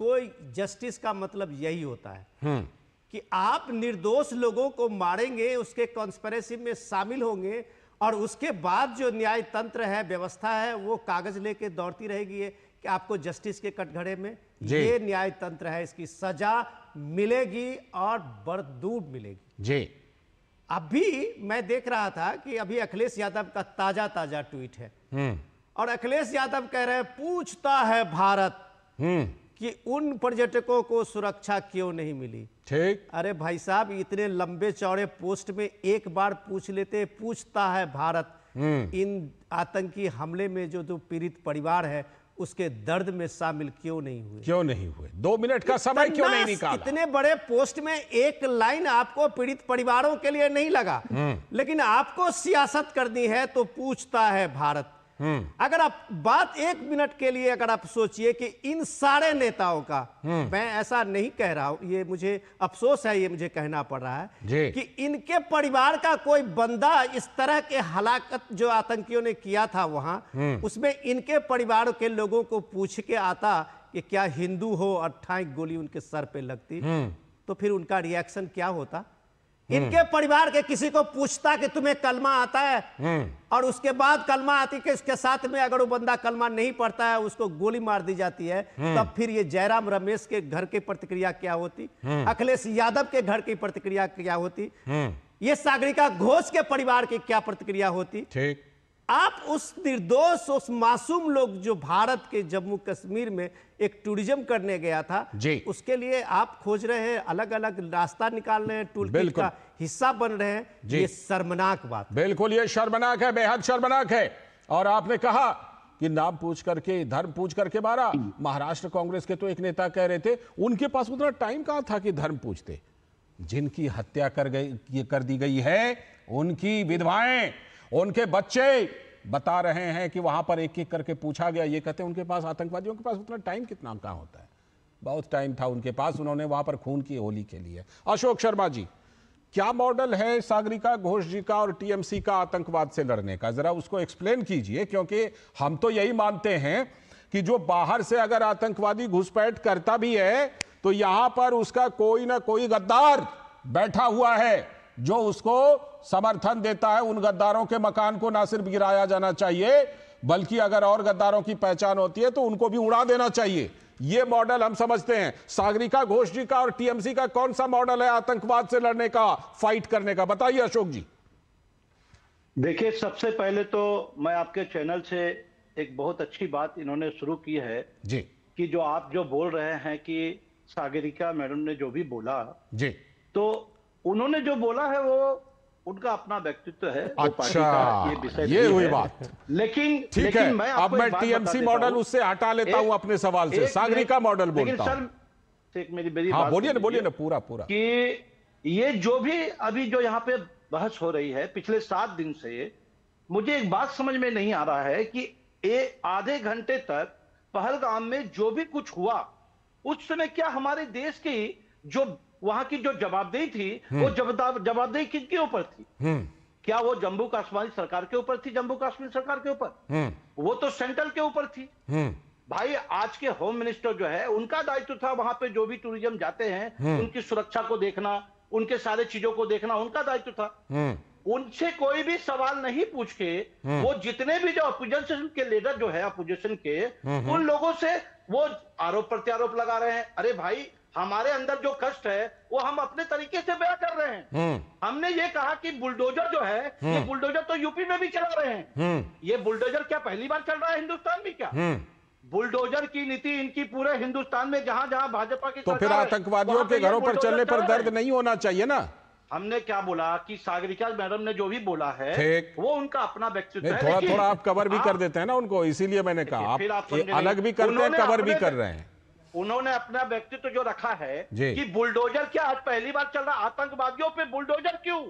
कोई जस्टिस का मतलब यही होता है कि आप निर्दोष लोगों को मारेंगे, उसके कॉन्स्पिरेसी में शामिल होंगे, और उसके बाद जो न्याय तंत्र है, व्यवस्था है, वो कागज लेके दौड़ती रहेगी कि आपको जस्टिस के कटघरे में ये न्याय तंत्र है, इसकी सजा मिलेगी और बरदूर मिलेगी। जी, अभी मैं देख रहा था कि अभी अखिलेश यादव का ताजा ट्वीट है, और अखिलेश यादव कह रहे हैं पूछता है भारत कि उन पर्यटकों को सुरक्षा क्यों नहीं मिली। ठीक, अरे भाई साहब, इतने लंबे चौड़े पोस्ट में एक बार पूछ लेते, पूछता है भारत इन आतंकी हमले में जो पीड़ित परिवार है उसके दर्द में शामिल क्यों नहीं हुए? 2 मिनट का समय क्यों नहीं निकाला? इतने बड़े पोस्ट में एक लाइन आपको पीड़ित परिवारों के लिए नहीं लगा, लेकिन आपको सियासत करनी है तो पूछता है भारत। अगर आप बात 1 मिनट के लिए अगर आप सोचिए कि इन सारे नेताओं का, मैं ऐसा नहीं कह रहा हूं, ये मुझे अफसोस है, ये मुझे कहना पड़ रहा है कि इनके परिवार का कोई बंदा इस तरह के हलाकत जो आतंकियों ने किया था वहां, उसमें इनके परिवार के लोगों को पूछ के आता कि क्या हिंदू हो और 28 गोली उनके सर पे लगती, तो फिर उनका रिएक्शन क्या होता? इनके परिवार के किसी को पूछता कि तुम्हें कलमा आता है, और उसके बाद कलमा आती कि इसके साथ में अगर वो बंदा कलमा नहीं पढ़ता है उसको गोली मार दी जाती है, तब फिर ये जयराम रमेश के घर की प्रतिक्रिया क्या होती? अखिलेश यादव के घर की प्रतिक्रिया क्या होती? ये सागरिका घोष के परिवार की क्या प्रतिक्रिया होती? ठीक, आप उस निर्दोष, उस मासूम लोग जो भारत के जम्मू कश्मीर में एक टूरिज्म करने गया था, उसके लिए आप खोज रहे हैं, अलग अलग रास्ता निकाल रहे हैं, टूल किट का हिस्सा बन रहे हैं। ये शर्मनाक बात। बिल्कुल, ये शर्मनाक है, बेहद शर्मनाक है। और आपने कहा कि नाम पूछ करके, धर्म पूछ करके मारा। महाराष्ट्र कांग्रेस के तो एक नेता कह रहे थे उनके पास उतना टाइम कहां था कि धर्म पूछते। जिनकी हत्या कर दी गई है, उनकी विधवाएं, उनके बच्चे बता रहे हैं कि वहां पर एक एक करके पूछा गया। ये कहते हैं उनके पास, आतंकवादियों के पास उतना टाइम कितना कहां होता है? बहुत टाइम था उनके पास, उन्होंने वहां पर खून की होली के लिए। अशोक शर्मा जी, क्या मॉडल है सागरिका घोष जी का और टीएमसी का आतंकवाद से लड़ने का? जरा उसको एक्सप्लेन कीजिए, क्योंकि हम तो यही मानते हैं कि जो बाहर से अगर आतंकवादी घुसपैठ करता भी है तो यहां पर उसका कोई ना कोई गद्दार बैठा हुआ है जो उसको समर्थन देता है। उन गद्दारों के मकान को ना सिर्फ गिराया जाना चाहिए बल्कि अगर और गद्दारों की पहचान होती है तो उनको भी उड़ा देना चाहिए। ये मॉडल हम समझते हैं। सागरिका घोष जी का और टीएमसी का कौन सा मॉडल है आतंकवाद से लड़ने का, फाइट करने का? बताइए अशोक जी। देखिए, सबसे पहले तो मैं आपके चैनल से एक बहुत अच्छी बात इन्होंने शुरू की है जी, कि जो आप जो बोल रहे हैं कि सागरिका मैडम ने जो भी बोला जी, तो उन्होंने जो बोला है वो उनका अपना व्यक्तित्व है। अच्छा, ये हुई बात। लेकिन ठीक है, अब मैं टीएमसी मॉडल उससे हटा लेता हूं अपने सवाल से, सागरिका मॉडल बोलता हूं। सर एक मेरी हाँ, बोलिए ना पूरा कि ये जो भी अभी जो यहाँ पे बहस हो रही है पिछले 7 दिन से, मुझे एक बात समझ में नहीं आ रहा है कि आधे घंटे तक पहलगाम में जो भी कुछ हुआ उस समय क्या हमारे देश की जो वहां की जो जवाबदेही थी वो जवाबदेही किसके ऊपर थी? क्या वो जम्मू कश्मीर सरकार के ऊपर थी? जम्मू कश्मीर सरकार के ऊपर? वो तो सेंट्रल के ऊपर थी। भाई, आज के होम मिनिस्टर जो है उनका दायित्व था वहां पे जो भी टूरिज्म जाते हैं उनकी सुरक्षा को देखना, उनके सारे चीजों को देखना उनका दायित्व था। उनसे कोई भी सवाल नहीं पूछ के वो जितने भी जो अपोजिशन के लीडर जो है अपोजिशन के, उन लोगों से वो आरोप प्रत्यारोप लगा रहे हैं। अरे भाई, हमारे अंदर जो कष्ट है वो हम अपने तरीके से बयां कर रहे हैं। हमने ये कहा कि बुलडोजर जो है, ये बुलडोजर तो यूपी में भी चला रहे हैं। ये बुलडोजर क्या पहली बार चल रहा है हिंदुस्तान में? क्या बुलडोजर की नीति इनकी पूरे हिंदुस्तान में जहां जहां भाजपा की तो फिर आतंकवादियों के घरों पर चलने पर दर्द नहीं होना चाहिए ना? हमने क्या बोला कि सागरिका मैडम ने जो भी बोला है वो उनका अपना व्यक्तित्व है। थोड़ा थोड़ा आप कवर भी कर देते हैं ना उनको, इसीलिए मैंने कहा आप अलग भी करते हैं, कवर भी कर रहे हैं। उन्होंने अपना व्यक्तित्व जो रखा है कि बुलडोजर क्या आज पहली बार चल रहा, आतंकवादियों पे बुलडोजर क्यों?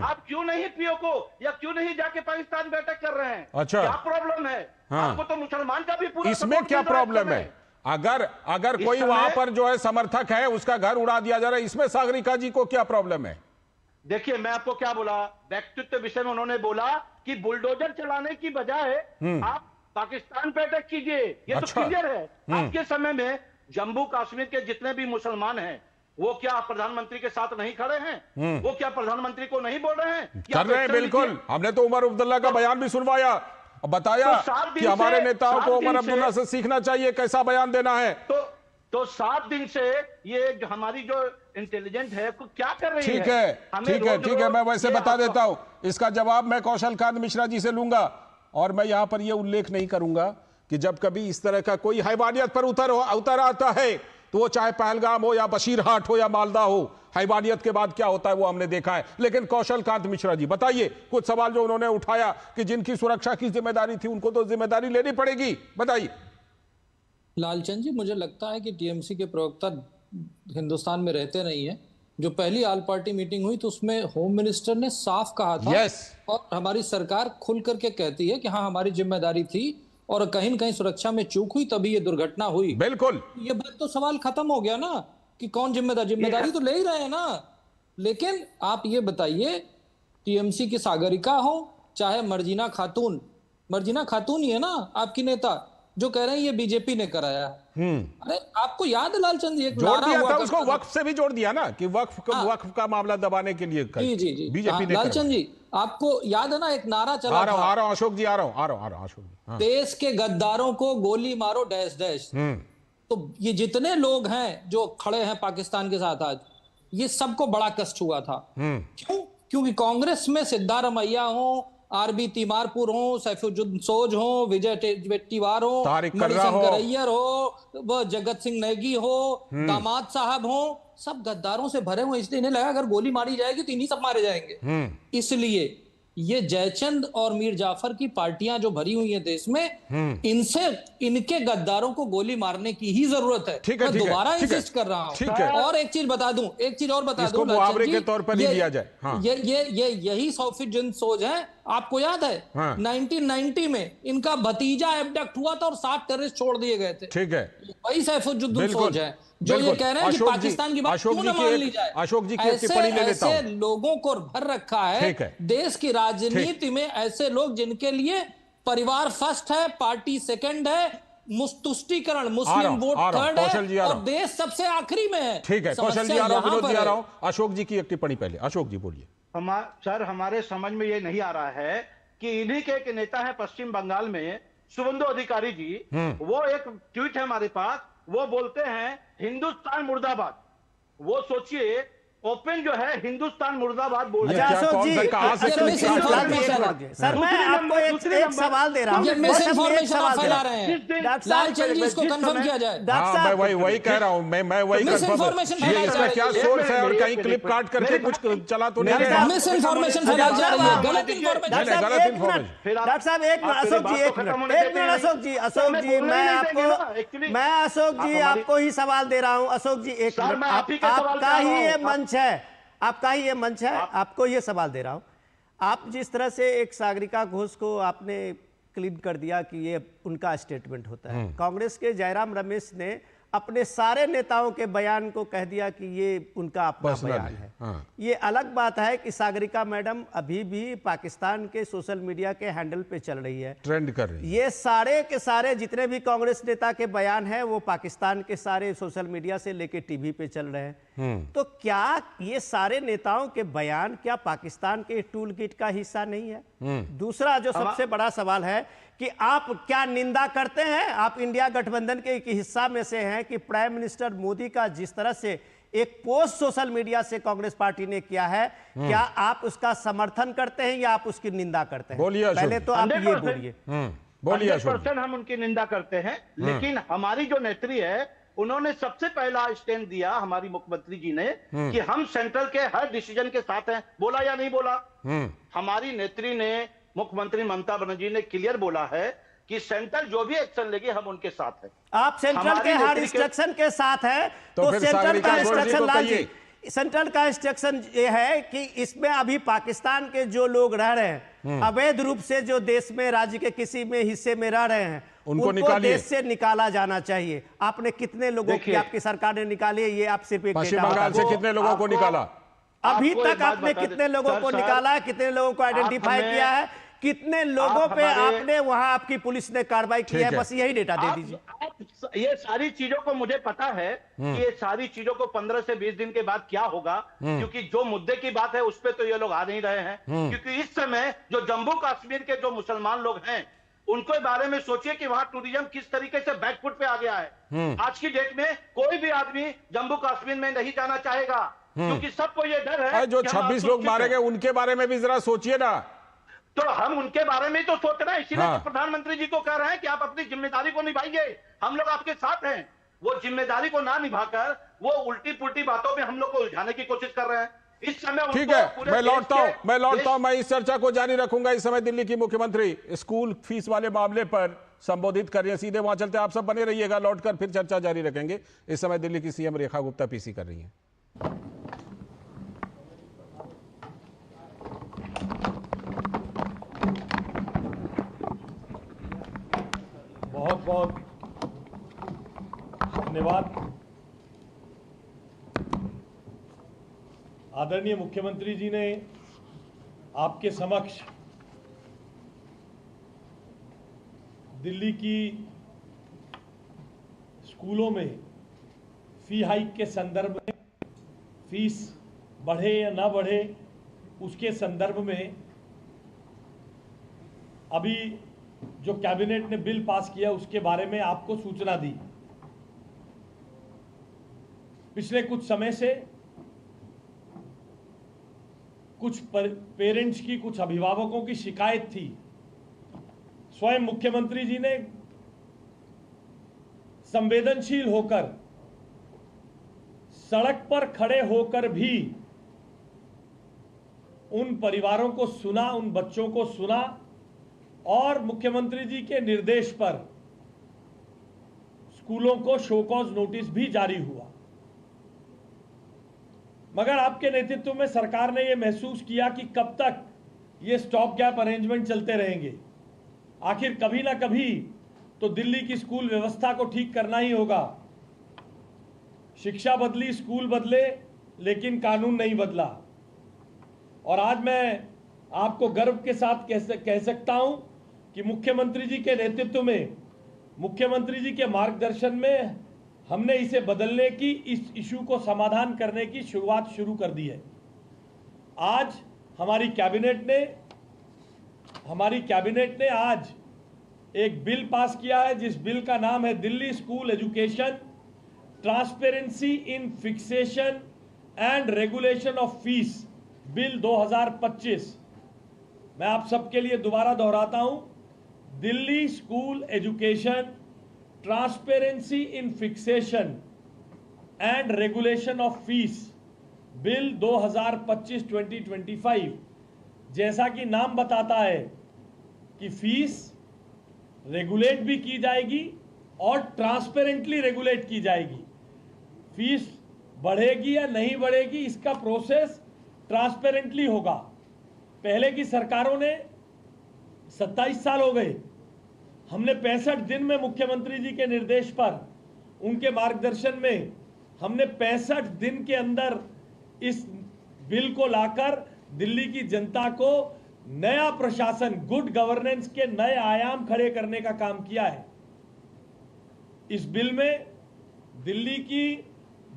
आप क्यों नहीं पीओ को या क्यों नहीं जाके पाकिस्तान बैठक कर रहे हैं? अच्छा, क्या प्रॉब्लम है? आपको तो मुसलमान का भी पूरा इसमें क्या प्रॉब्लम है? अगर कोई वहां पर जो है समर्थक है उसका घर उड़ा दिया जा रहा है, इसमें सागरिका जी को क्या प्रॉब्लम है? देखिए, मैं आपको क्या बोला, व्यक्तित्व विषय में उन्होंने बोला कि बुलडोजर चलाने की बजाय आप पाकिस्तान बैठक कीजिए। ये तो क्लियर है। आज के समय में जम्मू कश्मीर के जितने भी मुसलमान हैं वो क्या प्रधानमंत्री के साथ नहीं खड़े हैं? वो क्या प्रधानमंत्री को नहीं बोल रहे हैं? कर रहे हैं, बिल्कुल। हमने तो उमर अब्दुल्ला का बयान भी सुनवाया और बताया कि हमारे नेताओं को उमर अब्दुल्ला से सीखना चाहिए कैसा बयान देना है। तो 7 दिन से ये जो हमारी जो इंटेलिजेंट है क्या कर रही है? ठीक है, मैं वैसे बता देता हूं। इसका जवाब मैं कौशल कांत मिश्रा जी से लूंगा और मैं यहां पर यह उल्लेख नहीं करूंगा कि जब कभी इस तरह का कोई हैवानियत पर उतर आता है तो वो चाहे पहलगाम हो या बशीरहाट हो या मालदा हो, हैवानियत के बाद क्या होता है वो हमने देखा है। लेकिन कौशल कांत मिश्रा जी बताइए, कुछ सवाल जो उन्होंने उठाया कि जिनकी सुरक्षा की जिम्मेदारी थी उनको तो जिम्मेदारी लेनी पड़ेगी, बताइए। लालचंद जी, मुझे लगता है कि टीएमसी के प्रवक्ता हिंदुस्तान में रहते नहीं है। जो पहली ऑल पार्टी मीटिंग हुई तो उसमें होम मिनिस्टर ने साफ कहा था और हमारी सरकार खुल करके कहती है कि हाँ हमारी जिम्मेदारी थी और कहीं न कहीं सुरक्षा में चूक हुई तभी ये दुर्घटना हुई। बिल्कुल, ये बात तो सवाल खत्म हो गया ना कि कौन जिम्मेदारी तो ले ही रहे हैं ना। लेकिन आप ये बताइए, टीएमसी की सागरिका हो चाहे मर्जीना खातून ही है ना आपकी नेता, जो कह रहे हैं ये बीजेपी ने कराया। अरे आपको याद है लालचंद जी, एक जोड़ दिया था उसको, वक्फ से भी जोड़ दिया ना कि वक्फ का मामला दबाने के लिए जी बीजेपी ने। लालचंद जी, आपको याद है ना एक नारा चला आ रहा हूं अशोक जी, आ रहा हूं अशोक जी। देश के गद्दारों को गोली मारो डैश डैश। तो ये जितने लोग हैं जो खड़े हैं पाकिस्तान के साथ आज, ये सबको बड़ा कष्ट हुआ था। क्यों? क्योंकि कांग्रेस में सिद्धारमैया हो, आरबी तिमारपुर हो, सैफुद्दीन सोज हो, विजय टिवार हो, मणिशंकर अय्यर हो, वो जगत सिंह नेगी हो, दामाद साहब हो, सब गद्दारों से भरे हुए। इसलिए इन्हें लगा अगर गोली मारी जाएगी तो इन्हीं सब मारे जाएंगे। इसलिए ये जयचंद और मीर जाफर की पार्टियां जो भरी हुई है देश में, इनके गद्दारों को गोली मारने की ही जरूरत है। मैं दोबारा इंसिस्ट कर रहा हूं। और एक चीज और बता दूं मुहावरे के तौर पर ही लिया जाए। ये यही सैफुद्दीन सोज है। आपको याद है 1990 में इनका भतीजा एबडक्ट हुआ था और 60 टेररिस्ट छोड़ दिए गए थे। ठीक है, वही सैफुद्दीन सोज है जो ये कह रहे हैं कि पाकिस्तान की बात क्यों न मान ली जाए। अशोक जी की टिप्पणी ले लेता हूं। ऐसे लोगों को भर रखा है देश की राजनीति में, ऐसे लोग जिनके लिए परिवार फर्स्ट है, पार्टी सेकंड है, तुष्टीकरण मुस्लिम वोट थर्ड है और देश सबसे आखिरी में है। ठीक है, कौशल जी आ रहा हूं। अशोक जी की एक टिप्पणी पहले। अशोक जी बोलिए। सर, हमारे समझ में ये नहीं आ रहा है कि इन्हीं के एक नेता है पश्चिम बंगाल में शुभेंदु अधिकारी जी, वो एक ट्वीट है हमारे पास, वो बोलते हैं हिंदुस्तान मुर्दाबाद। वो सोचिए, ओपन जो है हिंदुस्तान मुर्दाबाद बोल रहे हैं। अशोक जी, सर मैं आपको एक सवाल दे रहा हूँ, फैला रहे हैं, लालचंद जी इसको कंफर्म किया जाए। मैं वही कह रहा हूँ, मैं वही इसका क्या सोर्स है और कहीं क्लिप काट करके कुछ चला तो नहीं रहा। मिस इन्फॉर्मेशन फैलाई जा रही है, गलत इन्फॉर्मेशन। डॉक्टर साहब एक मिनट, अशोक जी मैं अशोक जी आपको ही सवाल दे रहा हूँ। अशोक जी एक मिनट, आपका ही ये मंच है, आपको ये सवाल दे रहा हूं। आप जिस तरह से एक सागरिका घोष को आपने क्लीन कर दिया कि ये उनका स्टेटमेंट होता है, कांग्रेस के जयराम रमेश ने अपने सारे नेताओं के बयान को कह दिया कि ये उनका अपना बयान है। हाँ। ये अलग बात है कि सागरिका मैडम अभी भी पाकिस्तान के सोशल मीडिया के हैंडल पे चल रही है, ट्रेंड कर रही है। ये सारे के सारे जितने भी कांग्रेस नेता के बयान हैं वो पाकिस्तान के सारे सोशल मीडिया से लेके टीवी पे चल रहे हैं। तो क्या ये सारे नेताओं के बयान क्या पाकिस्तान के टूल किट का हिस्सा नहीं है? दूसरा जो सबसे बड़ा सवाल है कि आप क्या निंदा करते हैं, आप इंडिया गठबंधन के एक हिस्सा में से हैं कि प्राइम मिनिस्टर मोदी का जिस तरह से एक पोस्ट सोशल मीडिया से कांग्रेस पार्टी ने किया है, क्या आप उसका समर्थन करते हैं या आप उसकी निंदा करते हैं? बोलिए, पहले तो आप ये बोलिए। बोलिए। 100% हम उनकी निंदा करते हैं, लेकिन हमारी जो नेत्री है उन्होंने सबसे पहला स्टैंड दिया, हमारी मुख्यमंत्री जी ने, कि हम सेंट्रल के हर डिसीजन के साथ हैं। बोला या नहीं बोला? हमारी नेत्री ने, मुख्यमंत्री ममता बनर्जी ने क्लियर बोला है कि सेंट्रल जो भी एक्शन लेगी हम उनके साथ हैं। आप सेंट्रल के हर इंस्ट्रक्शन के साथ हैं, तो सेंट्रल का इंस्ट्रक्शन लाजिए। सेंट्रल का इंस्ट्रक्शन ये है कि इसमें अभी पाकिस्तान के जो लोग रह रहे हैं, अवैध रूप से जो देश में, राज्य के किसी में हिस्से में रह रहे हैं, उनको देश से निकाला जाना चाहिए। आपने कितने लोगों की, आपकी सरकार ने निकाली है, ये आप सिर्फ एक पश्चिम बंगाल से कितने लोगों को निकाला अभी तक? आपने कितने लोगों को निकाला, कितने लोगों को आइडेंटिफाई किया है, कितने लोगों पे आपने वहां आपकी पुलिस ने कार्रवाई की है? बस यही डेटा दे दीजिए। ये सारी चीजों को मुझे पता है कि ये सारी चीजों को 15 से 20 दिन के बाद क्या होगा, क्योंकि जो मुद्दे की बात है उस पे तो ये लोग आ नहीं रहे हैं। क्योंकि इस समय जो जम्मू कश्मीर के जो मुसलमान लोग हैं उनके बारे में सोचिए कि वहां टूरिज्म किस तरीके से बैकफुट पे आ गया है। आज की डेट में कोई भी आदमी जम्मू कश्मीर में नहीं जाना चाहेगा, क्योंकि सबको ये डर है। जो 26 लोग मारे गए उनके बारे में भी जरा सोचिए ना। तो हम उनके बारे में तो सोच रहे हैं, इसीलिए तो प्रधानमंत्री जी को कह रहे हैं कि आप अपनी जिम्मेदारी को निभाइए, हम लोग आपके साथ हैं। वो जिम्मेदारी को ना निभाकर वो उल्टी पुल्टी बातों में हम लोग को उलझाने की कोशिश कर रहे हैं इस समय। ठीक है, मैं लौटता हूं, मैं इस चर्चा को जारी रखूंगा। इस समय दिल्ली की मुख्यमंत्री स्कूल फीस वाले मामले पर संबोधित कर रही है, सीधे वहां चलते। आप सब बने रहिएगा, लौटकर फिर चर्चा जारी रखेंगे। इस समय दिल्ली की सीएम रेखा गुप्ता पीसी कर रही है। बहुत बहुत धन्यवाद। आदरणीय मुख्यमंत्री जी ने आपके समक्ष दिल्ली की स्कूलों में फी हाइक के संदर्भ में, फीस बढ़े या ना बढ़े उसके संदर्भ में अभी जो कैबिनेट ने बिल पास किया उसके बारे में आपको सूचना दी। पिछले कुछ समय से कुछ पेरेंट्स की, कुछ अभिभावकों की शिकायत थी। स्वयं मुख्यमंत्री जी ने संवेदनशील होकर, सड़क पर खड़े होकर भी उन परिवारों को सुना, उन बच्चों को सुना और मुख्यमंत्री जी के निर्देश पर स्कूलों को शो कॉज नोटिस भी जारी हुआ। मगर आपके नेतृत्व में सरकार ने यह महसूस किया कि कब तक ये स्टॉप गैप अरेंजमेंट चलते रहेंगे। आखिर कभी ना कभी तो दिल्ली की स्कूल व्यवस्था को ठीक करना ही होगा। शिक्षा बदली, स्कूल बदले, लेकिन कानून नहीं बदला। और आज मैं आपको गर्व के साथ कह सकता हूं कि मुख्यमंत्री जी के नेतृत्व में, मुख्यमंत्री जी के मार्गदर्शन में हमने इसे बदलने की, इस इशू को समाधान करने की शुरुआत शुरू कर दी है। आज हमारी कैबिनेट ने आज एक बिल पास किया है जिस बिल का नाम है Delhi school education transparency in fixation and regulation of fees bill 2025। मैं आप सबके लिए दोबारा दोहराता हूं, Delhi school education transparency in fixation and regulation of fees bill 2025-2025। जैसा कि नाम बताता है कि फीस रेगुलेट भी की जाएगी और ट्रांसपेरेंटली रेगुलेट की जाएगी। फीस बढ़ेगी या नहीं बढ़ेगी इसका प्रोसेस ट्रांसपेरेंटली होगा। पहले की सरकारों ने 27 साल हो गए, हमने 65 दिन में मुख्यमंत्री जी के निर्देश पर उनके मार्गदर्शन में हमने 65 दिन के अंदर इस बिल को लाकर दिल्ली की जनता को नया प्रशासन, गुड गवर्नेंस के नए आयाम खड़े करने का काम किया है। इस बिल में दिल्ली की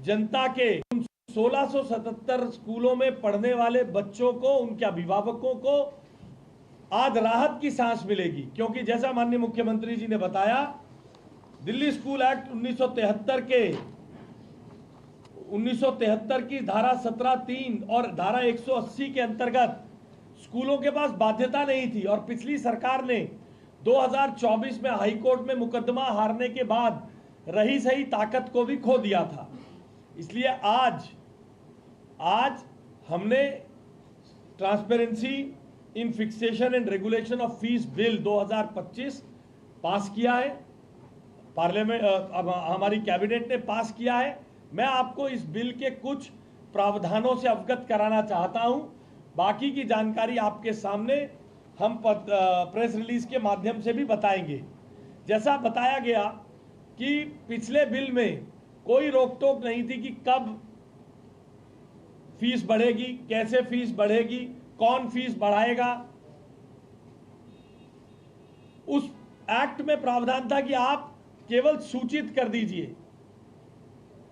जनता के 1677 स्कूलों में पढ़ने वाले बच्चों को, उनके अभिभावकों को आज राहत की सांस मिलेगी, क्योंकि जैसा माननीय मुख्यमंत्री जी ने बताया, दिल्ली स्कूल एक्ट 1973 की धारा 17(3) और धारा 180 के अंतर्गत स्कूलों के पास बाध्यता नहीं थी और पिछली सरकार ने 2024 में हाईकोर्ट में मुकदमा हारने के बाद रही सही ताकत को भी खो दिया था। इसलिए आज हमने transparency in fixation and regulation of fees bill 2025 पास किया है, पार्लियामेंट हमारी कैबिनेट ने पास किया है। मैं आपको इस बिल के कुछ प्रावधानों से अवगत कराना चाहता हूं, बाकी की जानकारी आपके सामने हम प्रेस रिलीज के माध्यम से भी बताएंगे। जैसा बताया गया कि पिछले बिल में कोई रोक टोक नहीं थी कि कब फीस बढ़ेगी, कैसे फीस बढ़ेगी, कौन फीस बढ़ाएगा। उस एक्ट में प्रावधान था कि आप केवल सूचित कर दीजिए।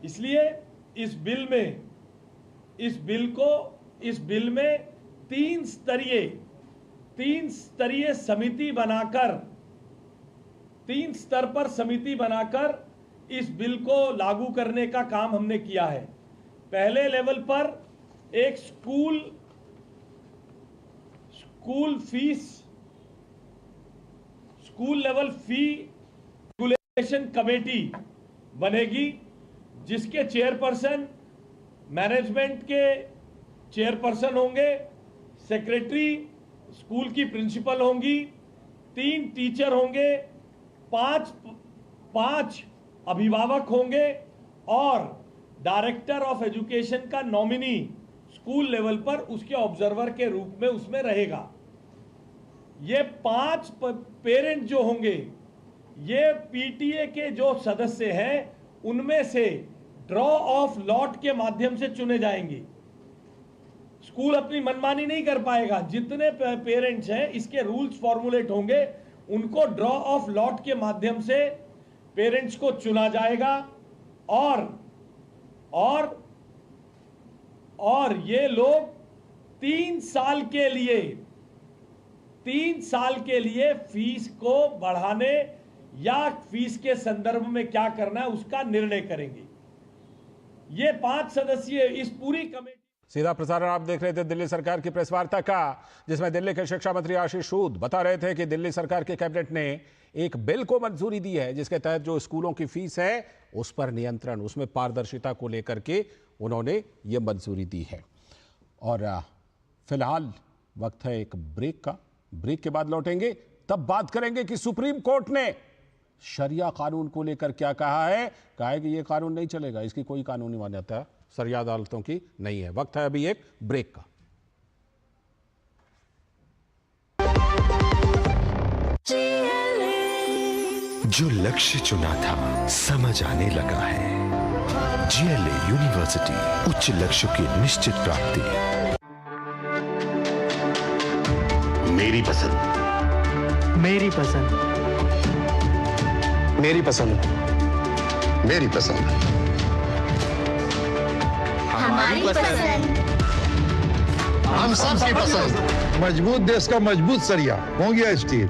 इसलिए इस बिल में तीन स्तरीय समिति बनाकर, 3 स्तर पर समिति बनाकर इस बिल को लागू करने का काम हमने किया है। पहले लेवल पर एक स्कूल लेवल फी रेगुलेशन कमेटी बनेगी, जिसके चेयरपर्सन मैनेजमेंट के चेयरपर्सन होंगे, सेक्रेटरी स्कूल की प्रिंसिपल होंगी, 3 टीचर होंगे, 5 अभिभावक होंगे और डायरेक्टर ऑफ एजुकेशन का नॉमिनी स्कूल लेवल पर उसके ऑब्जर्वर के रूप में उसमें रहेगा। ये 5 पेरेंट जो होंगे, ये पीटीए के जो सदस्य हैं उनमें से ड्रॉ ऑफ लॉट के माध्यम से चुने जाएंगे। स्कूल अपनी मनमानी नहीं कर पाएगा। जितने पेरेंट्स हैं इसके रूल्स फॉर्मुलेट होंगे, उनको ड्रॉ ऑफ लॉट के माध्यम से पेरेंट्स को चुना जाएगा और ये लोग 3 साल के लिए फीस को बढ़ाने या फीस के संदर्भ में क्या करना है उसका निर्णय करेंगे। ये 5 सदस्यीय इस पूरी कमेटी। सीधा प्रसारण आप देख रहे थे दिल्ली सरकार की प्रेस वार्ता का, जिसमें दिल्ली के शिक्षा मंत्री आशीष सूद बता रहे थे कि दिल्ली सरकार की कैबिनेट ने एक बिल को मंजूरी दी है, जिसके तहत जो स्कूलों की फीस है उस पर नियंत्रण, उसमें पारदर्शिता को लेकर के उन्होंने ये मंजूरी दी है। और फिलहाल वक्त है एक ब्रेक का। ब्रेक के बाद लौटेंगे, तब बात करेंगे कि सुप्रीम कोर्ट ने शरिया कानून को लेकर क्या कहा है। कहा है कि ये कानून नहीं चलेगा, इसकी कोई कानूनी मान्यता शरिया अदालतों की नहीं है। वक्त है अभी एक ब्रेक का। जो लक्ष्य चुना था समझ आने लगा है। GLA यूनिवर्सिटी, उच्च लक्ष्य की निश्चित प्राप्ति। मेरी पसंद, मेरी पसंद, मेरी पसंद, मेरी पसंद, हमारी पसंद, हम सबकी पसंद। मजबूत देश का मजबूत सरिया हो गया स्टील।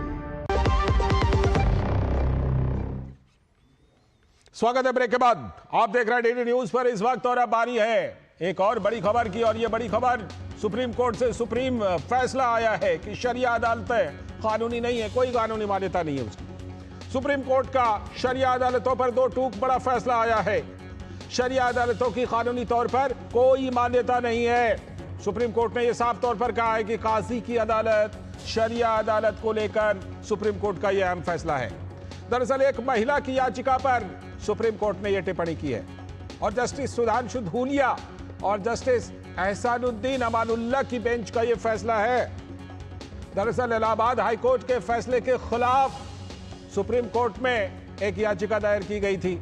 स्वागत है ब्रेक के बाद। आप देख रहे हैं डेली न्यूज पर इस वक्त, और अब बारी है एक और बड़ी खबर की, और ये बड़ी खबर सुप्रीम कोर्ट से सुप्रीम फैसला आया है कि शरिया अदालतें कानूनी नहीं है, कोई कानूनी मान्यता नहीं है उसकी। सुप्रीम कोर्ट का शरिया अदालतों पर दो टूक बड़ा फैसला आया है। शरिया अदालतों की कानूनी तौर पर कोई मान्यता नहीं है। सुप्रीम कोर्ट ने यह साफ तौर पर कहा है कि काजी की अदालत शरिया अदालत को लेकर सुप्रीम कोर्ट का यह अहम फैसला है। दरअसल एक महिला की याचिका पर सुप्रीम कोर्ट ने यह टिप्पणी की है, और जस्टिस सुधांशु धूलिया और जस्टिस एहसानुद्दीन अमानुल्लाह की बेंच का यह फैसला है। दरअसल इलाहाबाद हाईकोर्ट के फैसले के खिलाफ सुप्रीम कोर्ट में एक याचिका दायर की गई थी,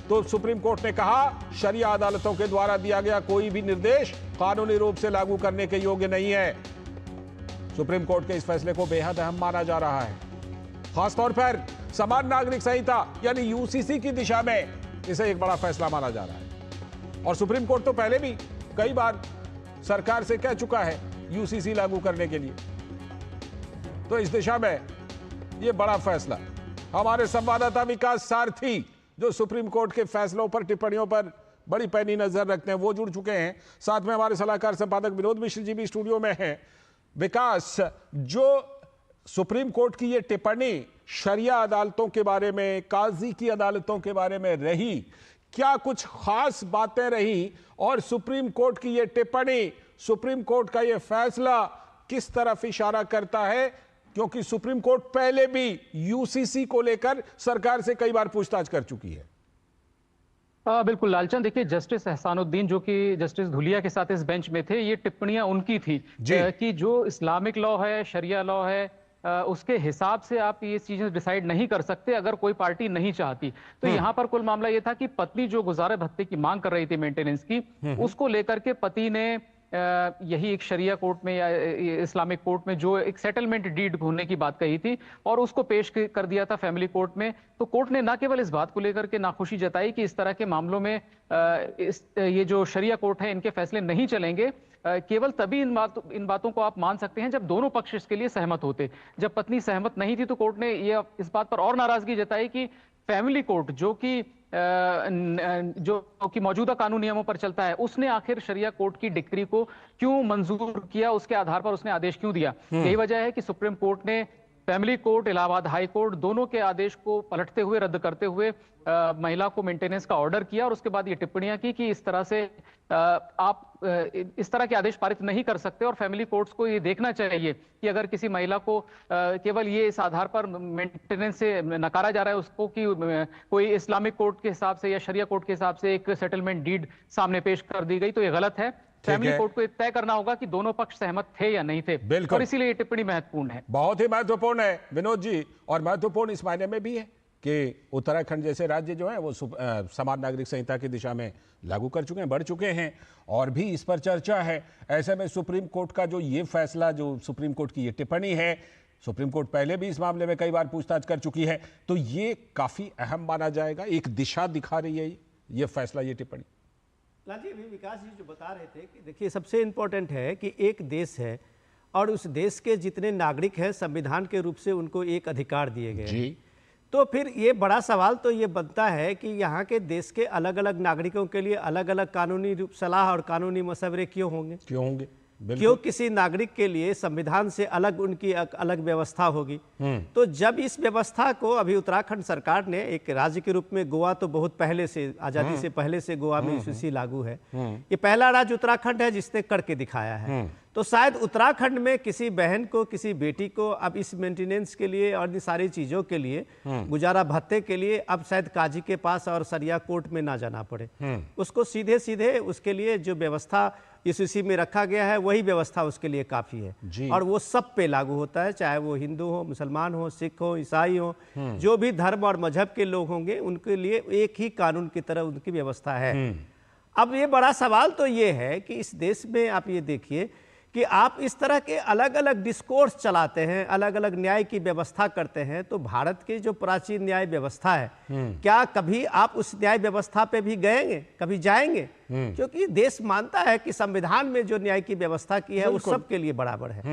तो सुप्रीम कोर्ट ने कहा शरिया अदालतों के द्वारा दिया गया कोई भी निर्देश कानूनी रूप से लागू करने के योग्य नहीं है। सुप्रीम कोर्ट के इस फैसले को बेहद अहम माना जा रहा है, खासतौर पर समान नागरिक संहिता यानी यूसीसी की दिशा में इसे एक बड़ा फैसला माना जा रहा है। और सुप्रीम कोर्ट तो पहले भी कई बार सरकार से कह चुका है यूसीसी लागू करने के लिए, तो इस दिशा में यह बड़ा फैसला। हमारे संवाददाता विकास सारथी जो सुप्रीम कोर्ट के फैसलों पर टिप्पणियों पर बड़ी पैनी नजर रखते हैं, वो जुड़ चुके हैं। साथ में हमारे सलाहकार संपादक विनोद मिश्र जी भी स्टूडियो में हैं। विकास, जो सुप्रीम कोर्ट की ये टिप्पणी शरिया अदालतों के बारे में, काजी की अदालतों के बारे में रही, क्या कुछ खास बातें रही, और सुप्रीम कोर्ट की ये टिप्पणी, सुप्रीम कोर्ट का ये फैसला किस तरफ इशारा करता है? क्योंकि सुप्रीम कोर्ट पहले भी यूसीसी को लेकर सरकार से कई बार पूछताछ कर चुकी है। बिल्कुल लालचंद, देखिए जस्टिस एहसानुद्दीन जो कि जस्टिस धुलिया के साथ इस बेंच में थे, ये टिप्पणियां उनकी थी कि जो इस्लामिक लॉ है, शरिया लॉ है, उसके हिसाब से आप ये चीजें डिसाइड नहीं कर सकते अगर कोई पार्टी नहीं चाहती। तो यहाँ पर कुल मामला ये था कि पत्नी जो गुजारे भत्ते की मांग कर रही थी मेंटेनेंस की, उसको लेकर के पति ने यही एक शरिया कोर्ट में या इस्लामिक कोर्ट में जो एक सेटलमेंट डीड होने की बात कही थी, और उसको पेश कर दिया था फैमिली कोर्ट में। तो कोर्ट ने न केवल इस बात को लेकर के नाखुशी जताई कि इस तरह के मामलों में ये जो शरिया कोर्ट है इनके फैसले नहीं चलेंगे, केवल तभी इन बातों को आप मान सकते हैं जब दोनों पक्ष इसके लिए सहमत होते। जब पत्नी सहमत नहीं थी तो कोर्ट ने ये इस बात पर और नाराजगी जताई कि फैमिली कोर्ट जो कि मौजूदा कानून नियमों पर चलता है, उसने आखिर शरिया कोर्ट की डिक्री को क्यों मंजूर किया, उसके आधार पर उसने आदेश क्यों दिया। यही वजह है कि सुप्रीम कोर्ट ने family court, Allahabad high court दोनों के आदेश को पलटते हुए, रद्द करते हुए महिला को मेंटेनेंस का ऑर्डर किया, और उसके बाद ये टिप्पणियां की कि इस तरह से आप इस तरह के आदेश पारित नहीं कर सकते, और फैमिली कोर्ट्स को ये देखना चाहिए कि अगर किसी महिला को केवल ये इस आधार पर मेंटेनेंस से नकारा जा रहा है उसको कि कोई इस्लामिक कोर्ट के हिसाब से या शरिया कोर्ट के हिसाब से एक सेटलमेंट डीड सामने पेश कर दी गई, तो ये गलत है। फैमिली कोर्ट को तय करना होगा कि दोनों पक्ष सहमत थे या नहीं थे, और इसीलिए ये टिप्पणी महत्वपूर्ण है, बहुत ही महत्वपूर्ण है विनोद जी। और महत्वपूर्ण इस मायने में भी है कि उत्तराखंड जैसे राज्य जो है वो समान नागरिक संहिता की दिशा में लागू कर चुके हैं, बढ़ चुके हैं, और भी इस पर चर्चा है। ऐसे में सुप्रीम कोर्ट का जो ये फैसला, जो सुप्रीम कोर्ट की ये टिप्पणी है, सुप्रीम कोर्ट पहले भी इस मामले में कई बार पूछताछ कर चुकी है, तो ये काफी अहम माना जाएगा, एक दिशा दिखा रही है ये फैसला, ये टिप्पणी। जी, अभी विकास जी जो बता रहे थे कि देखिए सबसे इंपॉर्टेंट है कि एक देश है और उस देश के जितने नागरिक हैं संविधान के रूप से उनको एक अधिकार दिए गए हैं। तो फिर ये बड़ा सवाल तो ये बनता है कि यहाँ के देश के अलग अलग नागरिकों के लिए अलग अलग कानूनी सलाह और कानूनी मशवरे क्यों होंगे? क्यों किसी नागरिक के लिए संविधान से अलग उनकी अलग व्यवस्था होगी? तो जब इस व्यवस्था को अभी उत्तराखंड सरकार ने एक राज्य के रूप में, गोवा तो बहुत पहले से, आजादी से पहले से गोवा में यूसीसी लागू है, ये पहला राज्य उत्तराखंड है जिसने करके दिखाया है। तो शायद उत्तराखंड में किसी बहन को, किसी बेटी को अब इस मेंटेनेंस के लिए और इन सारी चीजों के लिए, गुजारा भत्ते के लिए अब शायद काजी के पास और शरिया कोर्ट में ना जाना पड़े। उसको सीधे सीधे उसके लिए जो व्यवस्था यूसीसी में रखा गया है वही व्यवस्था उसके लिए काफी है, और वो सब पे लागू होता है, चाहे वो हिंदू हो, मुसलमान हो, सिख हो, ईसाई हो, जो भी धर्म और मजहब के लोग होंगे उनके लिए एक ही कानून की तरह उनकी व्यवस्था है। अब ये बड़ा सवाल तो ये है कि इस देश में आप ये देखिए कि आप इस तरह के अलग अलग डिस्कोर्स चलाते हैं, अलग अलग न्याय की व्यवस्था करते हैं, तो भारत की जो प्राचीन न्याय व्यवस्था है, क्या कभी आप उस न्याय व्यवस्था पे भी गएंगे, कभी जाएंगे? क्योंकि देश मानता है कि संविधान में जो न्याय की व्यवस्था की है वो सबके लिए बराबर है।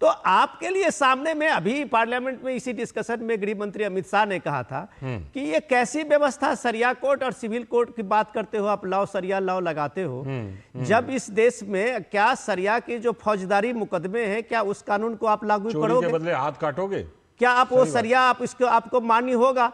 तो आपके लिए सामने में अभी पार्लियामेंट में इसी डिस्कशन में गृह मंत्री अमित शाह ने कहा था कि ये कैसी व्यवस्था, सरिया कोर्ट और सिविल कोर्ट की बात करते हो आप, लॉ सरिया लॉ लगाते हो, जब इस देश में क्या सरिया के जो फौजदारी मुकदमे हैं क्या उस कानून को आप लागू करोगे? के बदले हाथ काटोगे? क्या आप वो सरिया आप इसको आपको मान्य होगा?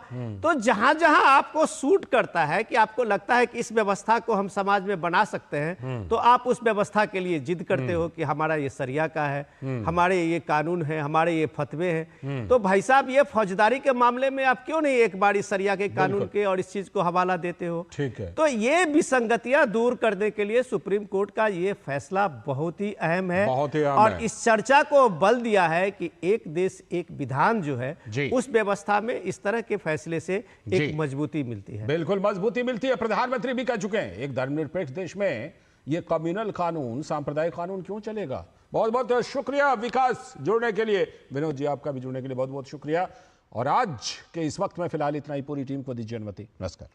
तो जहां जहां आपको सूट करता है कि आपको लगता है कि इस व्यवस्था को हम समाज में बना सकते हैं, तो आप उस व्यवस्था के लिए जिद करते हो कि हमारा ये सरिया का है, हमारे ये कानून है, हमारे ये फतवे हैं। तो भाई साहब ये फौजदारी के मामले में आप क्यों नहीं एक बार इस सरिया के कानून के और इस चीज को हवाला देते हो? ठीक है। तो ये विसंगतियां दूर करने के लिए सुप्रीम कोर्ट का ये फैसला बहुत ही अहम है, और इस चर्चा को बल दिया है कि एक देश एक विधान जो है उस व्यवस्था में इस तरह के फैसले से एक मजबूती मिलती है। बिल्कुल मजबूती मिलती है। प्रधानमंत्री भी कह चुके हैं एक धर्मनिरपेक्ष देश में ये कम्युनल कानून, सांप्रदायिक कानून क्यों चलेगा। बहुत बहुत शुक्रिया विकास जुड़ने के लिए, विनोद जी आपका भी जुड़ने के लिए बहुत बहुत शुक्रिया। और आज के इस वक्त में फिलहाल इतना ही, पूरी टीम को दीजिए अनुमति। नमस्कार।